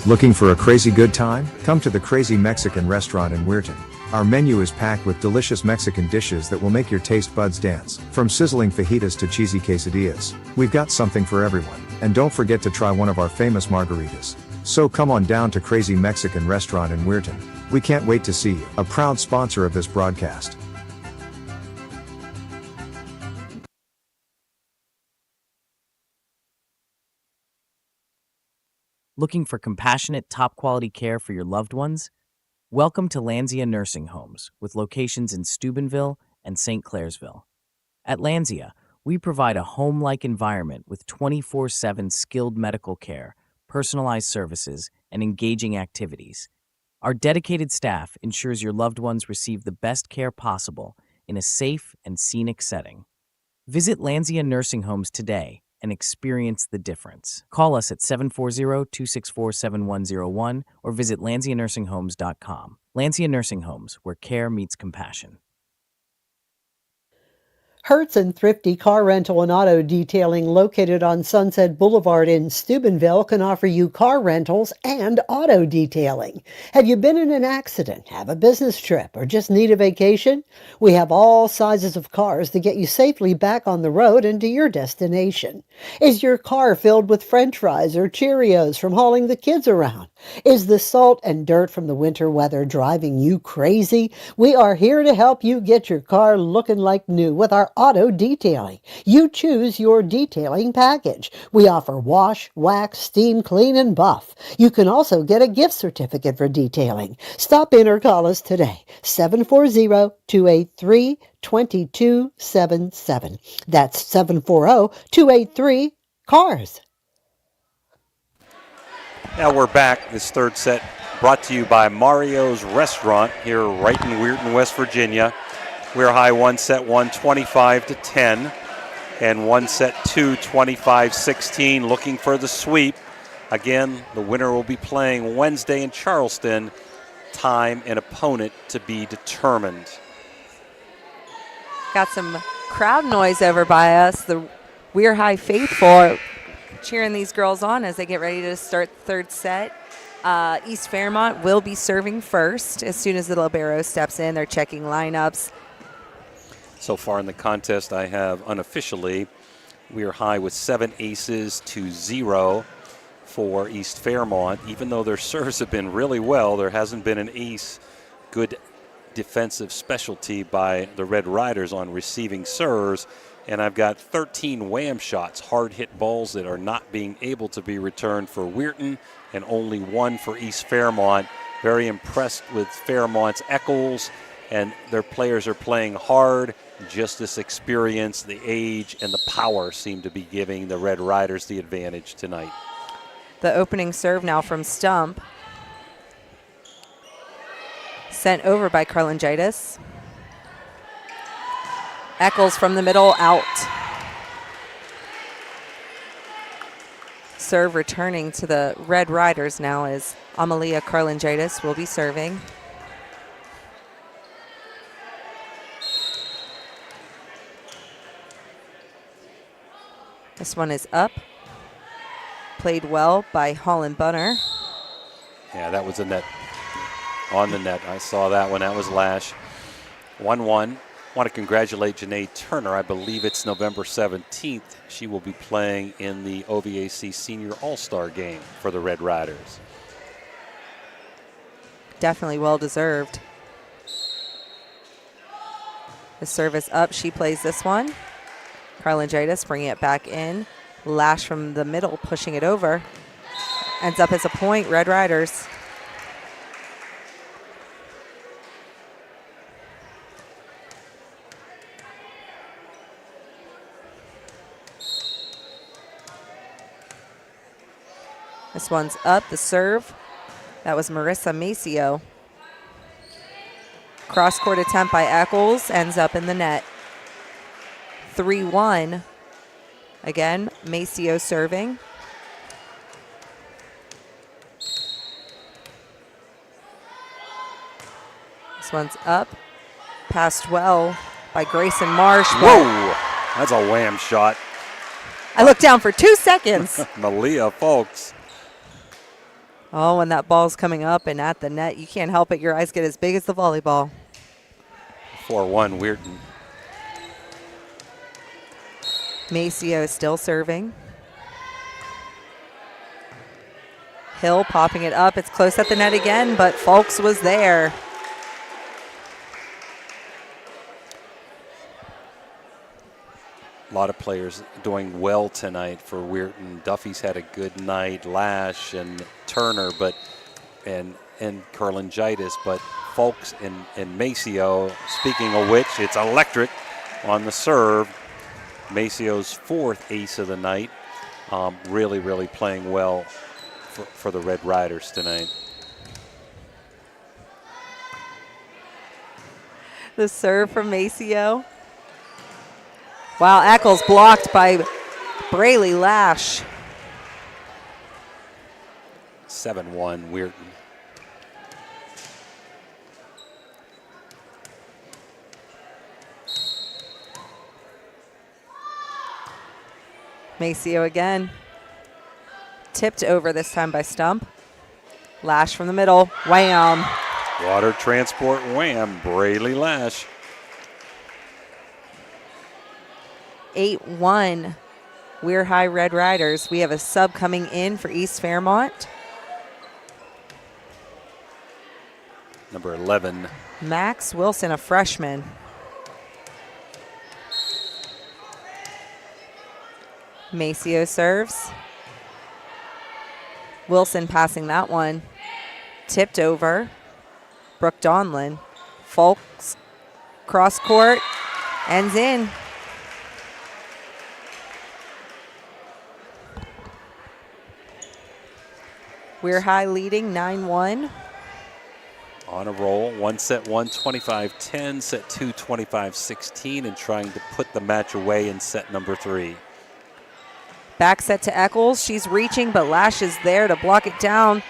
Looking for a crazy good time? Come to the Crazy Mexican Restaurant in Weirton. Our menu is packed with delicious Mexican dishes that will make your taste buds dance. From sizzling fajitas to cheesy quesadillas, we've got something for everyone. And don't forget to try one of our famous margaritas. So come on down to Crazy Mexican Restaurant in Weirton. We can't wait to see you. A proud sponsor of this broadcast. Looking for compassionate, top-quality care for your loved ones? Welcome to Lanzia Nursing Homes, with locations in Steubenville and St. Clairsville. At Lanzia, we provide a home-like environment with 24/7 skilled medical care, personalized services, and engaging activities. Our dedicated staff ensures your loved ones receive the best care possible in a safe and scenic setting. Visit Lanzia Nursing Homes today and experience the difference. Call us at 740-264-7101 or visit LanziaNursingHomes.com. Lanzia Nursing Homes, where care meets compassion. Hertz and Thrifty Car Rental and Auto Detailing, located on Sunset Boulevard in Steubenville, can offer you car rentals and auto detailing. Have you been in an accident, have a business trip, or just need a vacation? We have all sizes of cars to get you safely back on the road and to your destination. Is your car filled with French fries or Cheerios from hauling the kids around? Is the salt and dirt from the winter weather driving you crazy? We are here to help you get your car looking like new with our auto detailing. You choose your detailing package. We offer wash, wax, steam, clean, and buff. You can also get a gift certificate for detailing. Stop in or call us today, 740-283-2277. That's 740-283-CARS. Now we're back. This third set brought to you by Mario's Restaurant here right in Weirton, West Virginia. We're high one, set 1, 25-10. And one set 2, 25-16. Looking for the sweep. Again, the winner will be playing Wednesday in Charleston. Time and opponent to be determined. Got some crowd noise over by us. The WEIR High faithful cheering these girls on as they get ready to start the third set. East Fairmont will be serving first as soon as the libero steps in. They're checking lineups. So far in the contest, I have unofficially WEIR High with 7 aces to 0 for East Fairmont. Even though their serves have been really well, there hasn't been an ace. Good defensive specialty by the Red Riders on receiving serves. And I've got 13 wham shots, hard hit balls that are not being able to be returned for Weirton, and only 1 for East Fairmont. Very impressed with Fairmont's Eccles, and their players are playing hard. Just this experience, the age, and the power seem to be giving the Red Riders the advantage tonight. The opening serve now from Stump. Sent over by Karlangitis. Eccles from the middle, out. Serve returning to the Red Riders now as Amalia Karlangitis will be serving. This one is up. Played well by Holland Bunner. Yeah, that was a net. On the net. I saw that one. That was Lash. 1-1. Want to congratulate Janae Turner. I believe it's November 17th. She will be playing in the OVAC Senior All-Star game for the Red Riders. Definitely well deserved. The service up. She plays this one. Karlangitis bringing it back in. Lash from the middle, pushing it over. Ends up as a point, Red Riders. This one's up, the serve. That was Marissa Maceo. Cross-court attempt by Eccles, ends up in the net. 3-1. Again, Maceo serving. This one's up. Passed well by Grayson Marsh. Whoa! That's a wham shot. I looked down for 2 seconds. Malia Folks. Oh, when that ball's coming up and at the net, you can't help it. Your eyes get as big as the volleyball. 4-1 Weirton. Maceo still serving. Hill popping it up. It's close at the net again, but Folks was there. A lot of players doing well tonight for Weirton. Duffy's had a good night. Lash and Turner, and Karlangitis, but Folks and Maceo. Speaking of which, it's electric on the serve. Maceo's 4th ace of the night. Really playing well for the Red Riders tonight. The serve from Maceo. Wow, Eccles blocked by Braley Lash. 7-1 Weirton. Maceo again. Tipped over this time by Stump. Lash from the middle. Wham. Water transport wham. Braley Lash. 8-1. WEIR High Red Riders. We have a sub coming in for East Fairmont. Number 11. Max Wilson, a freshman. Maceo serves. Wilson passing that one. Tipped over. Brooke Donlin. Folks. Cross court. Ends in. WEIR High leading 9-1. On a roll. 1 set 1, 25-10. Set 2, 25-16. And trying to put the match away in set number 3. Back set to Eccles. She's reaching, but Lash is there to block it down.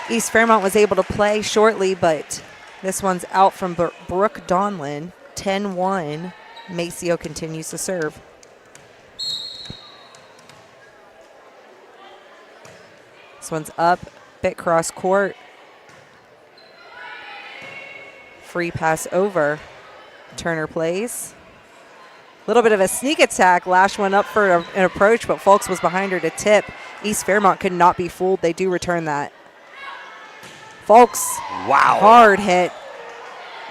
East Fairmont was able to play shortly, but this one's out from Brooke Donlin. 10-1. Maceo continues to serve. This one's up, bit cross court. Free pass over. Turner plays. A little bit of a sneak attack. Lash went up for an approach, but Folks was behind her to tip. East Fairmont could not be fooled. They do return that. Folks, wow, hard hit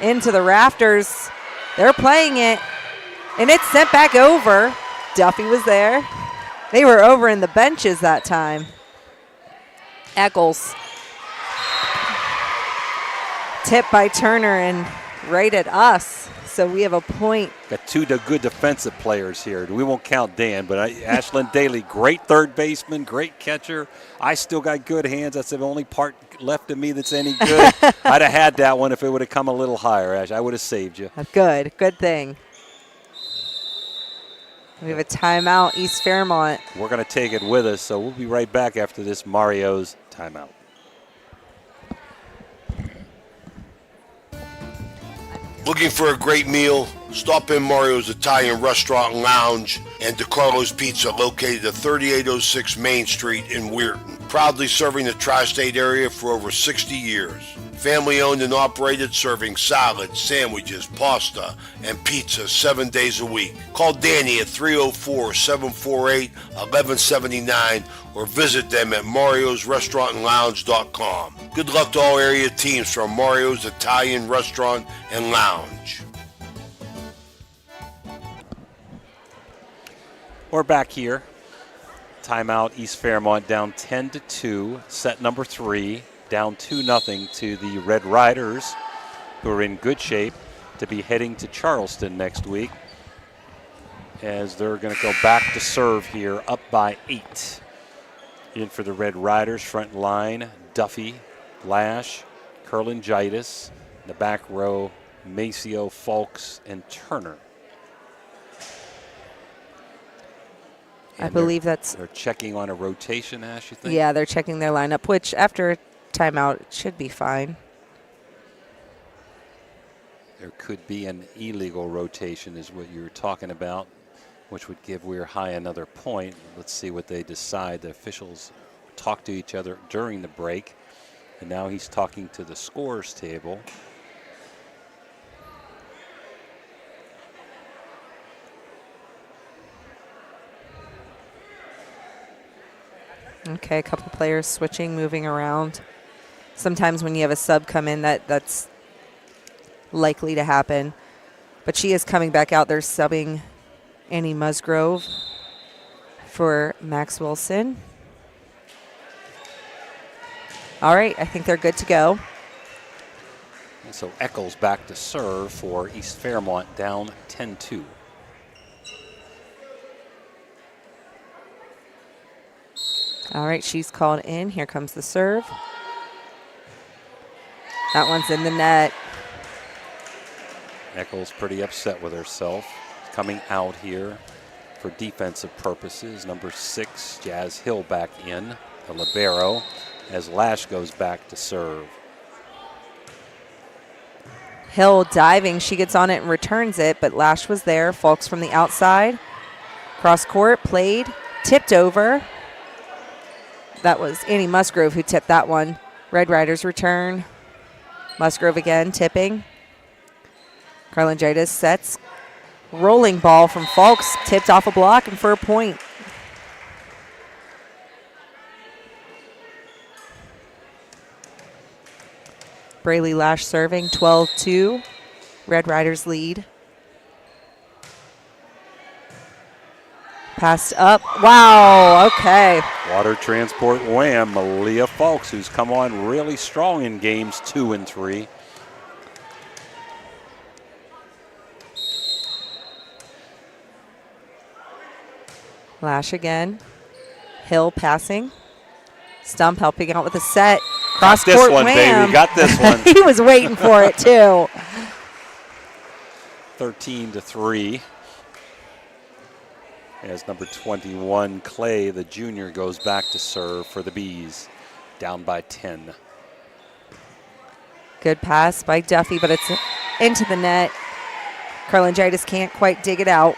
into the rafters. They're playing it, and it's sent back over. Duffy was there. They were over in the benches that time. Eccles. Tip by Turner and right at us. So we have a point. Got two good defensive players here. We won't count Dan, but Ashlyn Daly, great third baseman, great catcher. I still got good hands. That's the only part left of me that's any good. I'd have had that one if it would have come a little higher, Ash. I would have saved you. Good thing. We have a timeout, East Fairmont. We're going to take it with us, so we'll be right back after this Mario's timeout. Looking for a great meal? Stop in Mario's Italian Restaurant and Lounge and DeCarlo's Pizza, located at 3806 Main Street in Weirton. Proudly serving the tri-state area for over 60 years. Family owned and operated, serving salads, sandwiches, pasta, and pizza 7 days a week. Call Danny at 304-748-1179 or visit them at mariosrestaurantandlounge.com. Good luck to all area teams from Mario's Italian Restaurant and Lounge. We're back here. Timeout, East Fairmont down 10-2, set number 3. Down 2-0 to the Red Riders, who are in good shape to be heading to Charleston next week, as they're going to go back to serve here, up by 8. In for the Red Riders, front line, Duffy, Lash, Kurlangitis. In the back row, Maceo, Folks, and Turner. I believe they're checking on a rotation, Ash, you think? Yeah, they're checking their lineup, which after timeout it should be fine. There could be an illegal rotation is what you're talking about, which would give Weir High another point. Let's see what they decide. The officials talk to each other during the break, and now he's talking to the scores table. Okay, a couple players switching, moving around. Sometimes when you have a sub come in, that's likely to happen. But she is coming back out. They're subbing Annie Musgrove for Max Wilson. All right, I think they're good to go. And so Eccles back to serve for East Fairmont, down 10-2. All right, she's called in. Here comes the serve. That one's in the net. Eccles pretty upset with herself. Coming out here for defensive purposes. Number 6, Jazz Hill back in, the libero, as Lash goes back to serve. Hill diving. She gets on it and returns it, but Lash was there. Folks from the outside. Cross court, played, tipped over. That was Annie Musgrove who tipped that one. Red Riders return. Musgrove again, tipping. Kurlangitis sets. Rolling ball from Folks, tipped off a block and for a point. Braley Lash serving, 12-2. Red Riders lead. Passed up. Wow, okay. Water transport wham, Malia Folks, who's come on really strong in games 2 and 3. Lash again. Hill passing. Stump helping out with a set. Cross got this court one, wham. baby. Got this one. He was waiting for it too. 13-3. as number 21, Clay, the junior, goes back to serve for the Bees, down by 10. Good pass by Duffy, but it's into the net. Carlingitis can't quite dig it out.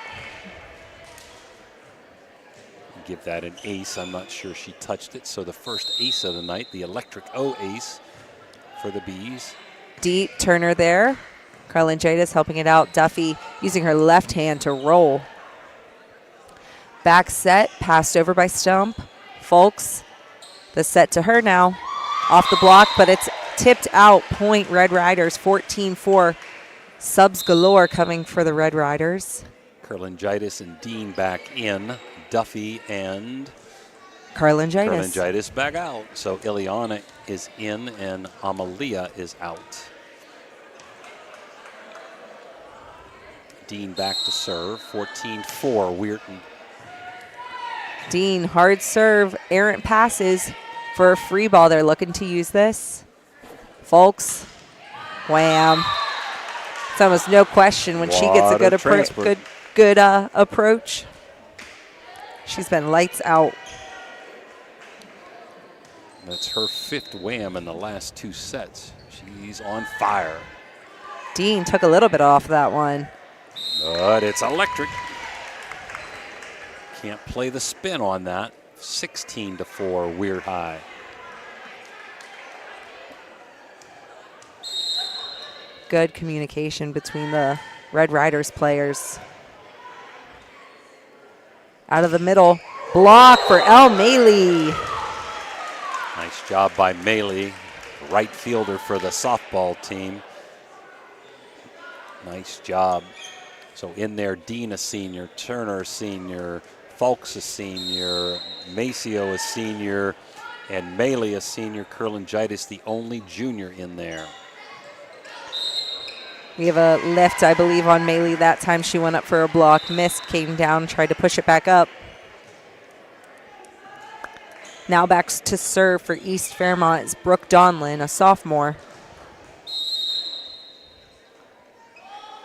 Give that an ace. I'm not sure she touched it. So the first ace of the night, the electric O ace for the Bees. Deep Turner there. Carlingitis helping it out. Duffy using her left hand to roll. Back set, passed over by Stump. Folks, the set to her now. Off the block, but it's tipped out. Point Red Riders, 14-4. Subs galore coming for the Red Riders. Carlingitis and Dean back in. Duffy and Carlingitis back out. So Ileana is in and Amalia is out. Dean back to serve, 14-4, Weirton. Dean, hard serve, errant passes for a free ball. They're looking to use this. Folks, wham. It's almost no question when she gets a good approach. She's been lights out. That's her 5th wham in the last 2 sets. She's on fire. Dean took a little bit off that one. But it's electric. Can't play the spin on that. 16-4, Weird High. Good communication between the Red Riders players. Out of the middle, block for El Maley. Nice job by Maley, right fielder for the softball team. Nice job. So in there, Dean a senior, Turner a senior, Fulks a senior, Maceo a senior, and Maley a senior. Carlingitis the only junior in there. We have a lift, I believe, on Maley. That time she went up for a block, missed, came down, tried to push it back up. Now back to serve for East Fairmont is Brooke Donlin, a sophomore.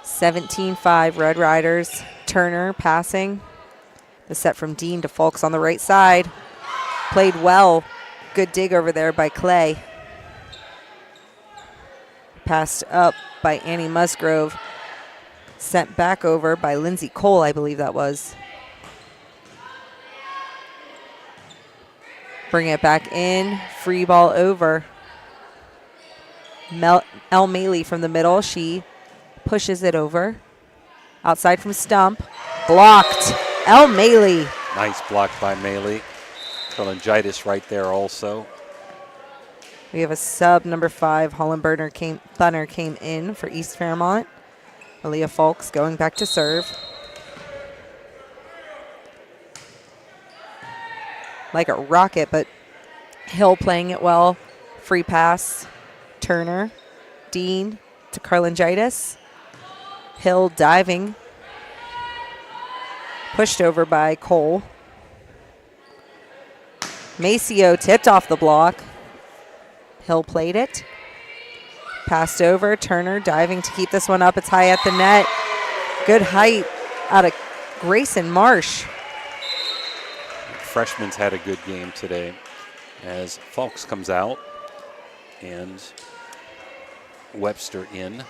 17-5 Red Riders. Turner passing. The set from Dean to Fulks on the right side. Played well. Good dig over there by Clay. Passed up by Annie Musgrove. Sent back over by Lindsay Cole, I believe that was. Bring it back in. Free ball over. El Maley from the middle. She pushes it over. Outside from Stump. Blocked. El Maley. Nice block by Maley. Carlingitis right there also. We have a sub, number 5. Holland Bunner came in for East Fairmont. Aaliyah Fulks going back to serve. Like a rocket, but Hill playing it well. Free pass. Turner. Dean to Carlingitis. Hill diving. Pushed over by Cole. Maceo tipped off the block. Hill played it. Passed over. Turner diving to keep this one up. It's high at the net. Good height out of Grayson Marsh. Freshman's had a good game today as Fulks comes out and Webster in.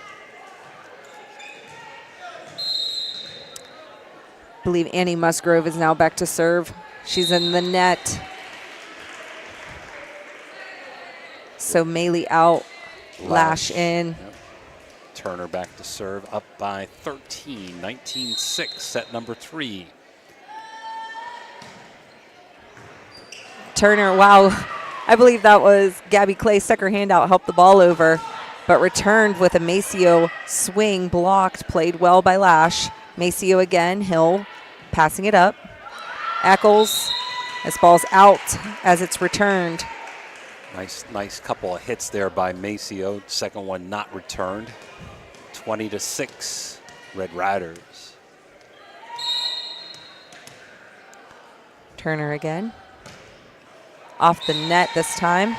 I believe Annie Musgrove is now back to serve. She's in the net. So Maley out, Lash in. Yep. Turner back to serve, up by 13, 19-6, set number 3. Turner, wow, I believe that was Gabby Clay, stuck her hand out, helped the ball over, but returned with a Maceo swing, blocked, played well by Lash. Maceo again, Hill passing it up. Eccles, this ball's out as it's returned. Nice couple of hits there by Maceo. Second one not returned. 20-6, Red Riders. Turner again. Off the net this time.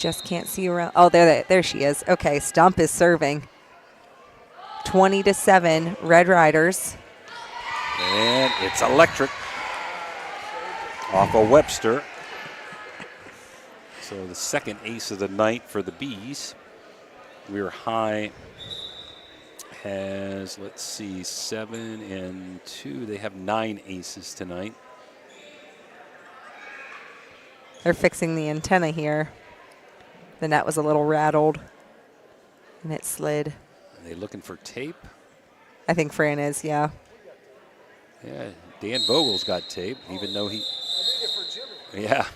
Just can't see around. Oh, there she is. Okay, Stump is serving. 20-7, Red Riders. And it's electric off of Webster. So the second ace of the night for the Bees. We're High has, let's see, 7 and 2. They have 9 aces tonight. They're fixing the antenna here. The net was a little rattled, and it slid. Are they looking for tape? I think Fran is, yeah. Yeah, Dan Vogel's got tape, even though he... Yeah.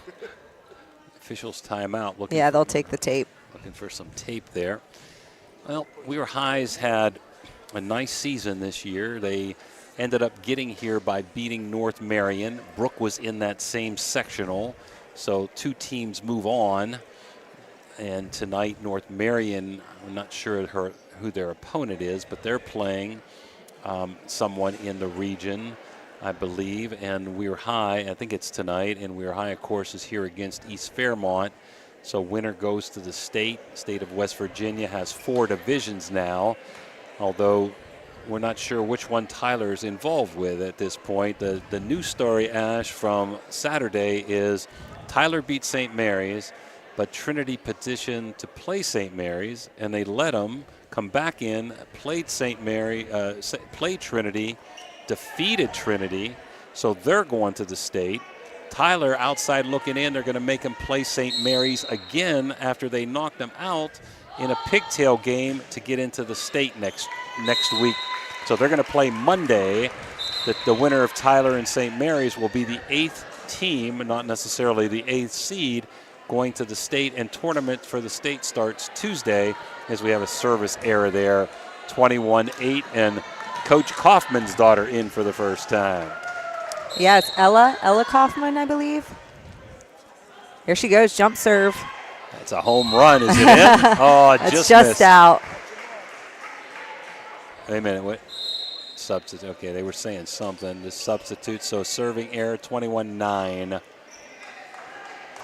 Officials timeout. Looking Yeah, they'll take the tape. Looking for some tape there. Well, Weir High's had a nice season this year. They ended up getting here by beating North Marion. Brook was in that same sectional, so 2 teams move on. And tonight, North Marion, I'm not sure who their opponent is, but they're playing someone in the region, I believe. And Weir High, I think it's tonight, and Weir High, of course, is here against East Fairmont. So winner goes to the state. State of West Virginia has 4 divisions now, although we're not sure which one Tyler is involved with at this point. The news story, Ash, from Saturday is Tyler beat St. Mary's, but Trinity petitioned to play St. Mary's, and they let them come back in, played played Trinity, defeated Trinity, so they're going to the state. Tyler outside looking in, they're going to make him play St. Mary's again after they knocked them out in a pigtail game to get into the state next week. So they're going to play Monday. The winner of Tyler and St. Mary's will be the 8th team, not necessarily the 8th seed, going to the state, and tournament for the state starts Tuesday as we have a service error there, 21-8, and Coach Kaufman's daughter in for the first time. Yeah, it's Ella Kaufman, I believe. Here she goes, jump serve. That's a home run, is it in? Oh, it just missed. out. Wait a minute, what? Substitute, okay, they were saying something. The substitute, so serving error, 21-9.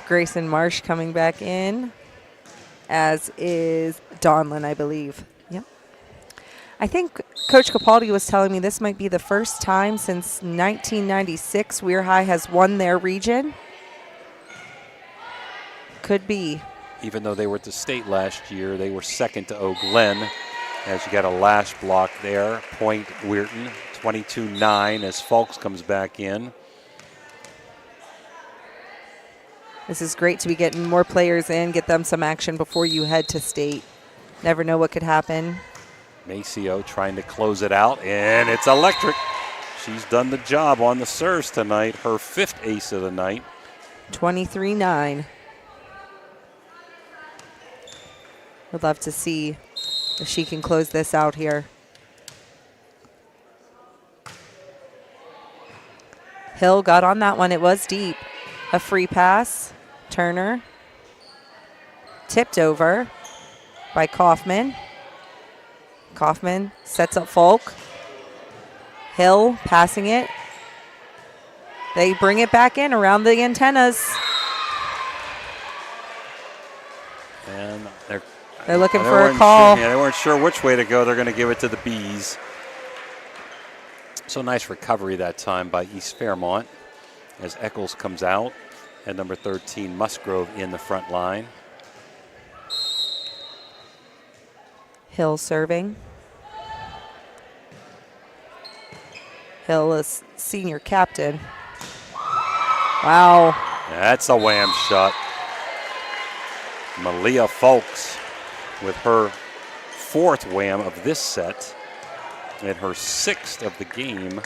Grayson Marsh coming back in, as is Donlin, I believe. Yep. I think Coach Capaldi was telling me this might be the first time since 1996 Weir High has won their region. Could be. Even though they were at the state last year, they were second to Eau Glen, as you got a lash block there. Point Weirton, 22-9 as Fulks comes back in. This is great to be getting more players in, get them some action before you head to state. Never know what could happen. Maceo trying to close it out, and it's electric. She's done the job on the serves tonight, her 5th ace of the night. 23-9. Would love to see if she can close this out here. Hill got on that one. It was deep. A free pass. Turner. Tipped over by Kaufman. Kaufman sets up Folk. Hill passing it. They bring it back in around the antennas. And they're looking for a call. Sure, yeah, they weren't sure which way to go. They're going to give it to the Bees. So nice recovery that time by East Fairmont as Eccles comes out, and number 13 Musgrove in the front line. Hill serving. Hill is senior captain. Wow. That's a wham shot. Malia Fulks with her 4th wham of this set and her 6th of the game.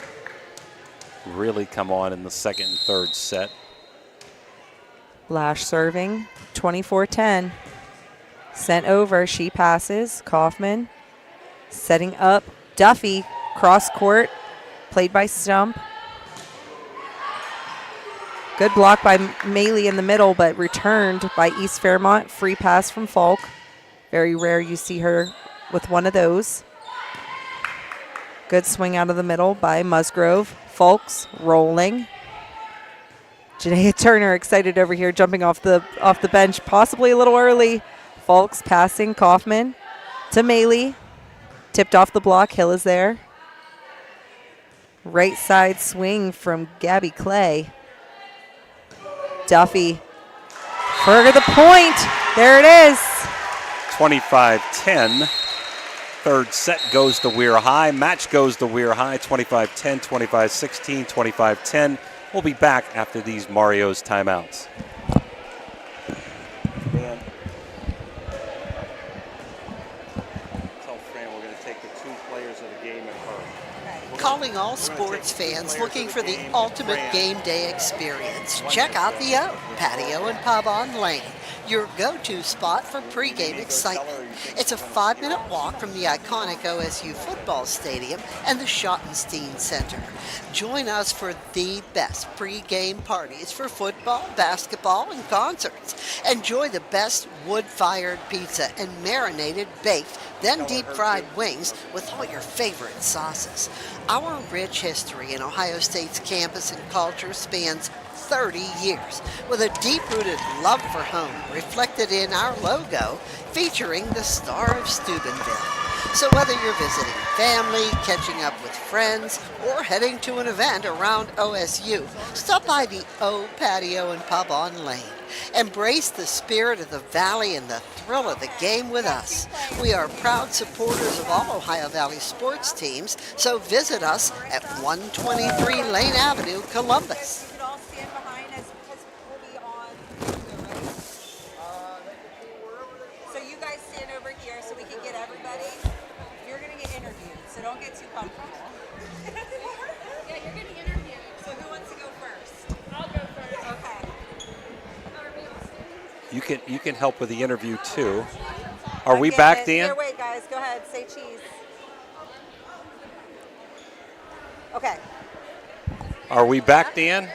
Really come on in the 2nd and 3rd set. Lash serving, 24-10. Sent over, she passes. Kaufman setting up. Duffy, cross court, played by Stump. Good block by Maley in the middle, but returned by East Fairmont. Free pass from Falk. Very rare you see her with one of those. Good swing out of the middle by Musgrove. Folks rolling. Janaea Turner excited over here, jumping off the bench, possibly a little early. Fulks passing Kaufman to Maley. Tipped off the block. Hill is there. Right side swing from Gabby Clay. Duffy for the point. There it is. 25-10. Third set goes to Weir High. Match goes to Weir High. 25-10, 25-16, 25-10. We'll be back after these Mario's timeouts. Dan, tell Fran we're going to take the 2 players of the game and her. Calling all sports fans looking for the ultimate game day experience. Check out the O, Patio and Pub on Lane, your go-to spot for pregame excitement. It's a 5-minute walk from the iconic OSU football stadium and the Schottenstein Center. Join us for the best pregame parties for football, basketball, and concerts. Enjoy the best wood-fired pizza and marinated baked, then deep-fried wings with all your favorite sauces. Our rich history in Ohio State's campus and culture spans 30 years, with a deep-rooted love for home reflected in our logo featuring the Star of Steubenville. So whether you're visiting family, catching up with friends, or heading to an event around OSU, stop by the O Patio and Pub on Lane. Embrace the spirit of the Valley and the thrill of the game with us. We are proud supporters of all Ohio Valley sports teams, so visit us at 123 Lane Avenue, Columbus. Don't get too comfortable. Yeah, you're getting interviewed. So who wants to go first? I'll go first. Okay. You can help with the interview too. Are we back, Dan? Here, wait, guys. Go ahead. Say cheese. Okay. Are we back, Dan?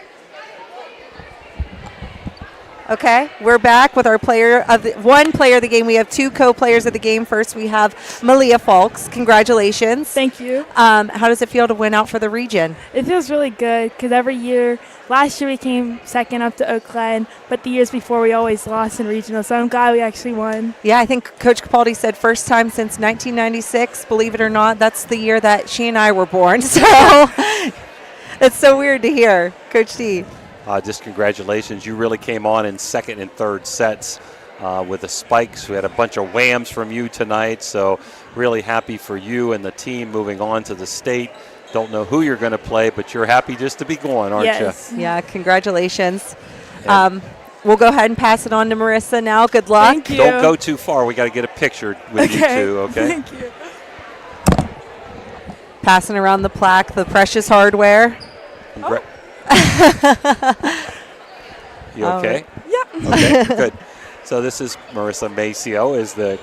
Okay, we're back with our one player of the game. We have 2 co-players of the game. First, we have Malia Fulks. Congratulations. Thank you. How does it feel to win out for the region? It feels really good because every year, last year we came second up to Oak Glen, but the years before we always lost in regional, so I'm glad we actually won. Yeah, I think Coach Capaldi said first time since 1996. Believe it or not, that's the year that she and I were born. So it's so weird to hear, Coach D. Just congratulations. You really came on in second and third sets with the spikes. We had a bunch of whams from you tonight, so really happy for you and the team moving on to the state. Don't know who you're going to play, but you're happy just to be going, aren't yes. you? Yeah, congratulations. We'll go ahead and pass it on to Marissa now. Good luck. Thank you. Don't go too far. We got to get a picture with you two, okay? Thank you. Passing around the plaque, the Precious Hardware. You okay? Yeah. Okay, good. So this is Marissa Maceo. Is the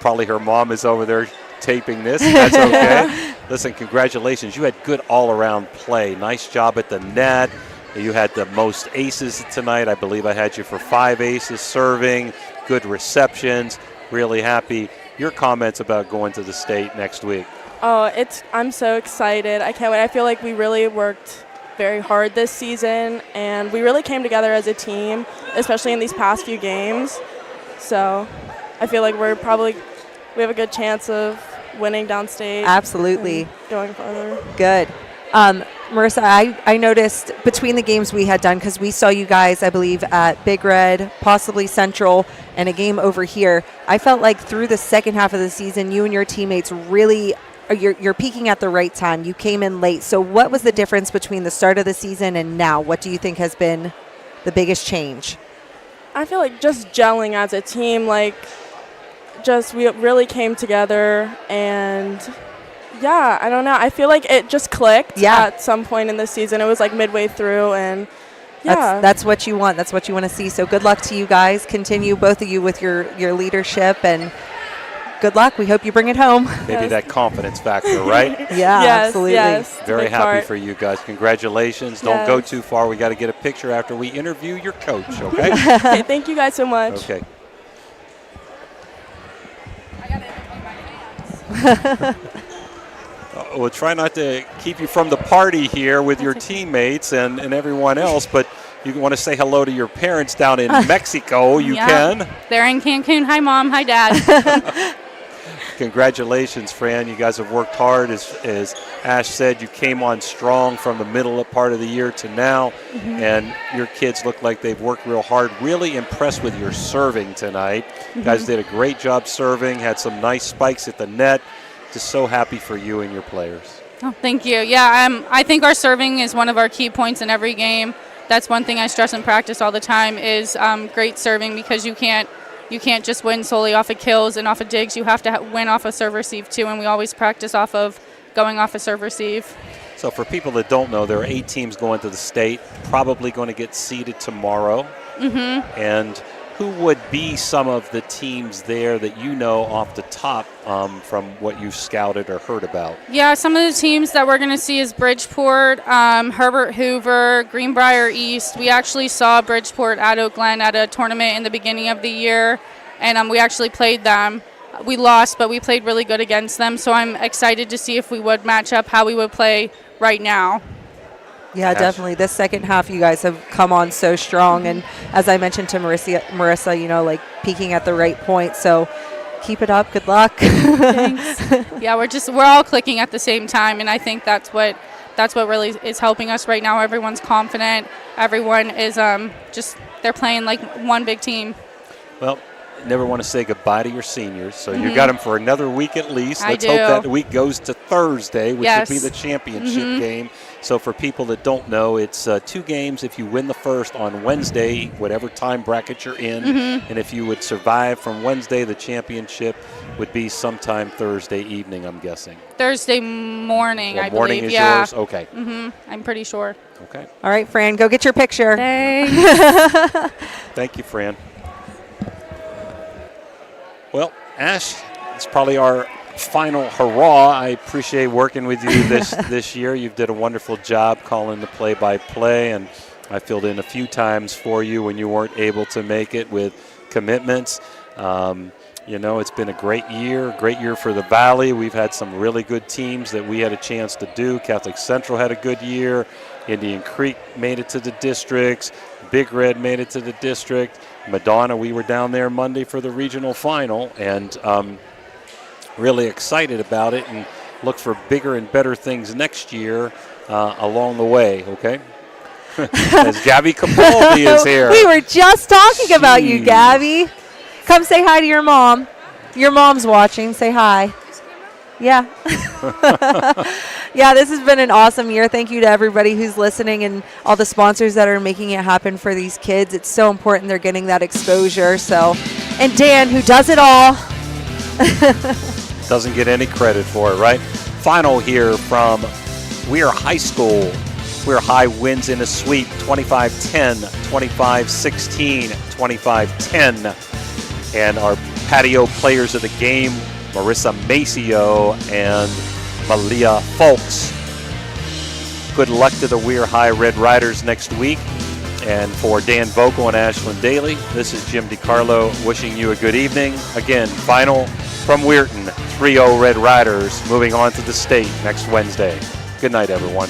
probably her mom is over there taping this. That's okay. Listen, congratulations. You had good all-around play. Nice job at the net. You had the most aces tonight. I believe I had you for 5 aces serving. Good receptions. Really happy. Your comments about going to the state next week. Oh, I'm so excited. I can't wait. I feel like we really worked very hard this season, and we really came together as a team, especially in these past few games. So I feel like we have a good chance of winning downstate. Absolutely. Going further. Good. Marissa, I noticed between the games we had done, because we saw you guys, I believe, at Big Red, possibly Central, and a game over here. I felt like through the second half of the season, you and your teammates really you're peaking at the right time. You came in late. So what was the difference between the start of the season and now? What do you think has been the biggest change? I feel like just gelling as a team, we really came together, and yeah, I don't know. I feel like it just clicked at some point in the season. It was like midway through, and yeah. That's what you want. That's what you want to see. So good luck to you guys. Continue, both of you, with your leadership, and good luck. We hope you bring it home. Maybe that confidence factor, right? Yeah, yes, absolutely. Yes, very happy for you guys. Congratulations. Don't go too far. We got to get a picture after we interview your coach, okay? Okay, thank you guys so much. Okay. We'll try not to keep you from the party here with your teammates and everyone else, but you want to say hello to your parents down in Mexico, you Yeah. can. They're in Cancun. Hi, Mom. Hi, Dad. Congratulations, Fran. You guys have worked hard. As Ash said, you came on strong from the middle part of the year to now, and your kids look like they've worked real hard. Really impressed with your serving tonight. You guys did a great job serving, had some nice spikes at the net. Just so happy for you and your players. Oh, thank you. Yeah, I think our serving is one of our key points in every game. That's one thing I stress in practice all the time is great serving, because you can't just win solely off of kills and off of digs. You have to win off of serve receive too, and we always practice off of going off of serve receive. So for people that don't know, there are 8 teams going to the state, probably going to get seeded tomorrow. And who would be some of the teams there that you know off the top from what you've scouted or heard about? Yeah, some of the teams that we're going to see is Bridgeport, Herbert Hoover, Greenbrier East. We actually saw Bridgeport at Oak Glen at a tournament in the beginning of the year, and we actually played them. We lost, but we played really good against them, so I'm excited to see if we would match up how we would play right now. Yeah, definitely. This second half, you guys have come on so strong. And as I mentioned to Marissa, you know, like peaking at the right point. So keep it up. Good luck. Thanks. Yeah, we're all clicking at the same time, and I think that's what really is helping us right now. Everyone's confident. Everyone is they're playing like one big team. Well, never want to say goodbye to your seniors, so you got them for another week at least. Let's I do. hope that week goes to Thursday, which Yes. would be the championship game. So for people that don't know, it's 2 games. If you win the first on Wednesday, whatever time bracket you're in, and if you would survive from Wednesday, the championship would be sometime Thursday evening, I'm guessing. Thursday morning, Well, I morning believe. is Yeah. yours? Okay. I'm pretty sure. Okay. All right, Fran, go get your picture. Thanks. Thank you, Fran. Well, Ash, it's probably our final hurrah. I appreciate working with you this year. You've did a wonderful job calling the play-by-play, and I filled in a few times for you when you weren't able to make it with commitments. You know, it's been a great year for the Valley. We've had some really good teams that we had a chance to do. Catholic Central had a good year. Indian Creek made it to the districts. Big Red made it to the district. Madonna, we were down there Monday for the regional final, and really excited about it and look for bigger and better things next year along the way, okay? As Gabby Capaldi is here. We were just talking about you, Gabby. Come say hi to your mom. Your mom's watching. Say hi. Yeah. Yeah, this has been an awesome year. Thank you to everybody who's listening and all the sponsors that are making it happen for these kids. It's so important they're getting that exposure. So, and Dan, who does it all. Doesn't get any credit for it, right? Final here from WEIR High School. WEIR High wins in a sweep, 25-10, 25-16, 25-10. And our patio players of the game, Marissa Maceo and Malia Folks. Good luck to the WEIR High Red Riders next week. And for Dan Vogel and Ashlyn Daly, this is Jim DiCarlo wishing you a good evening. Again, final from Weirton, 3-0 Red Riders moving on to the state next Wednesday. Good night, everyone.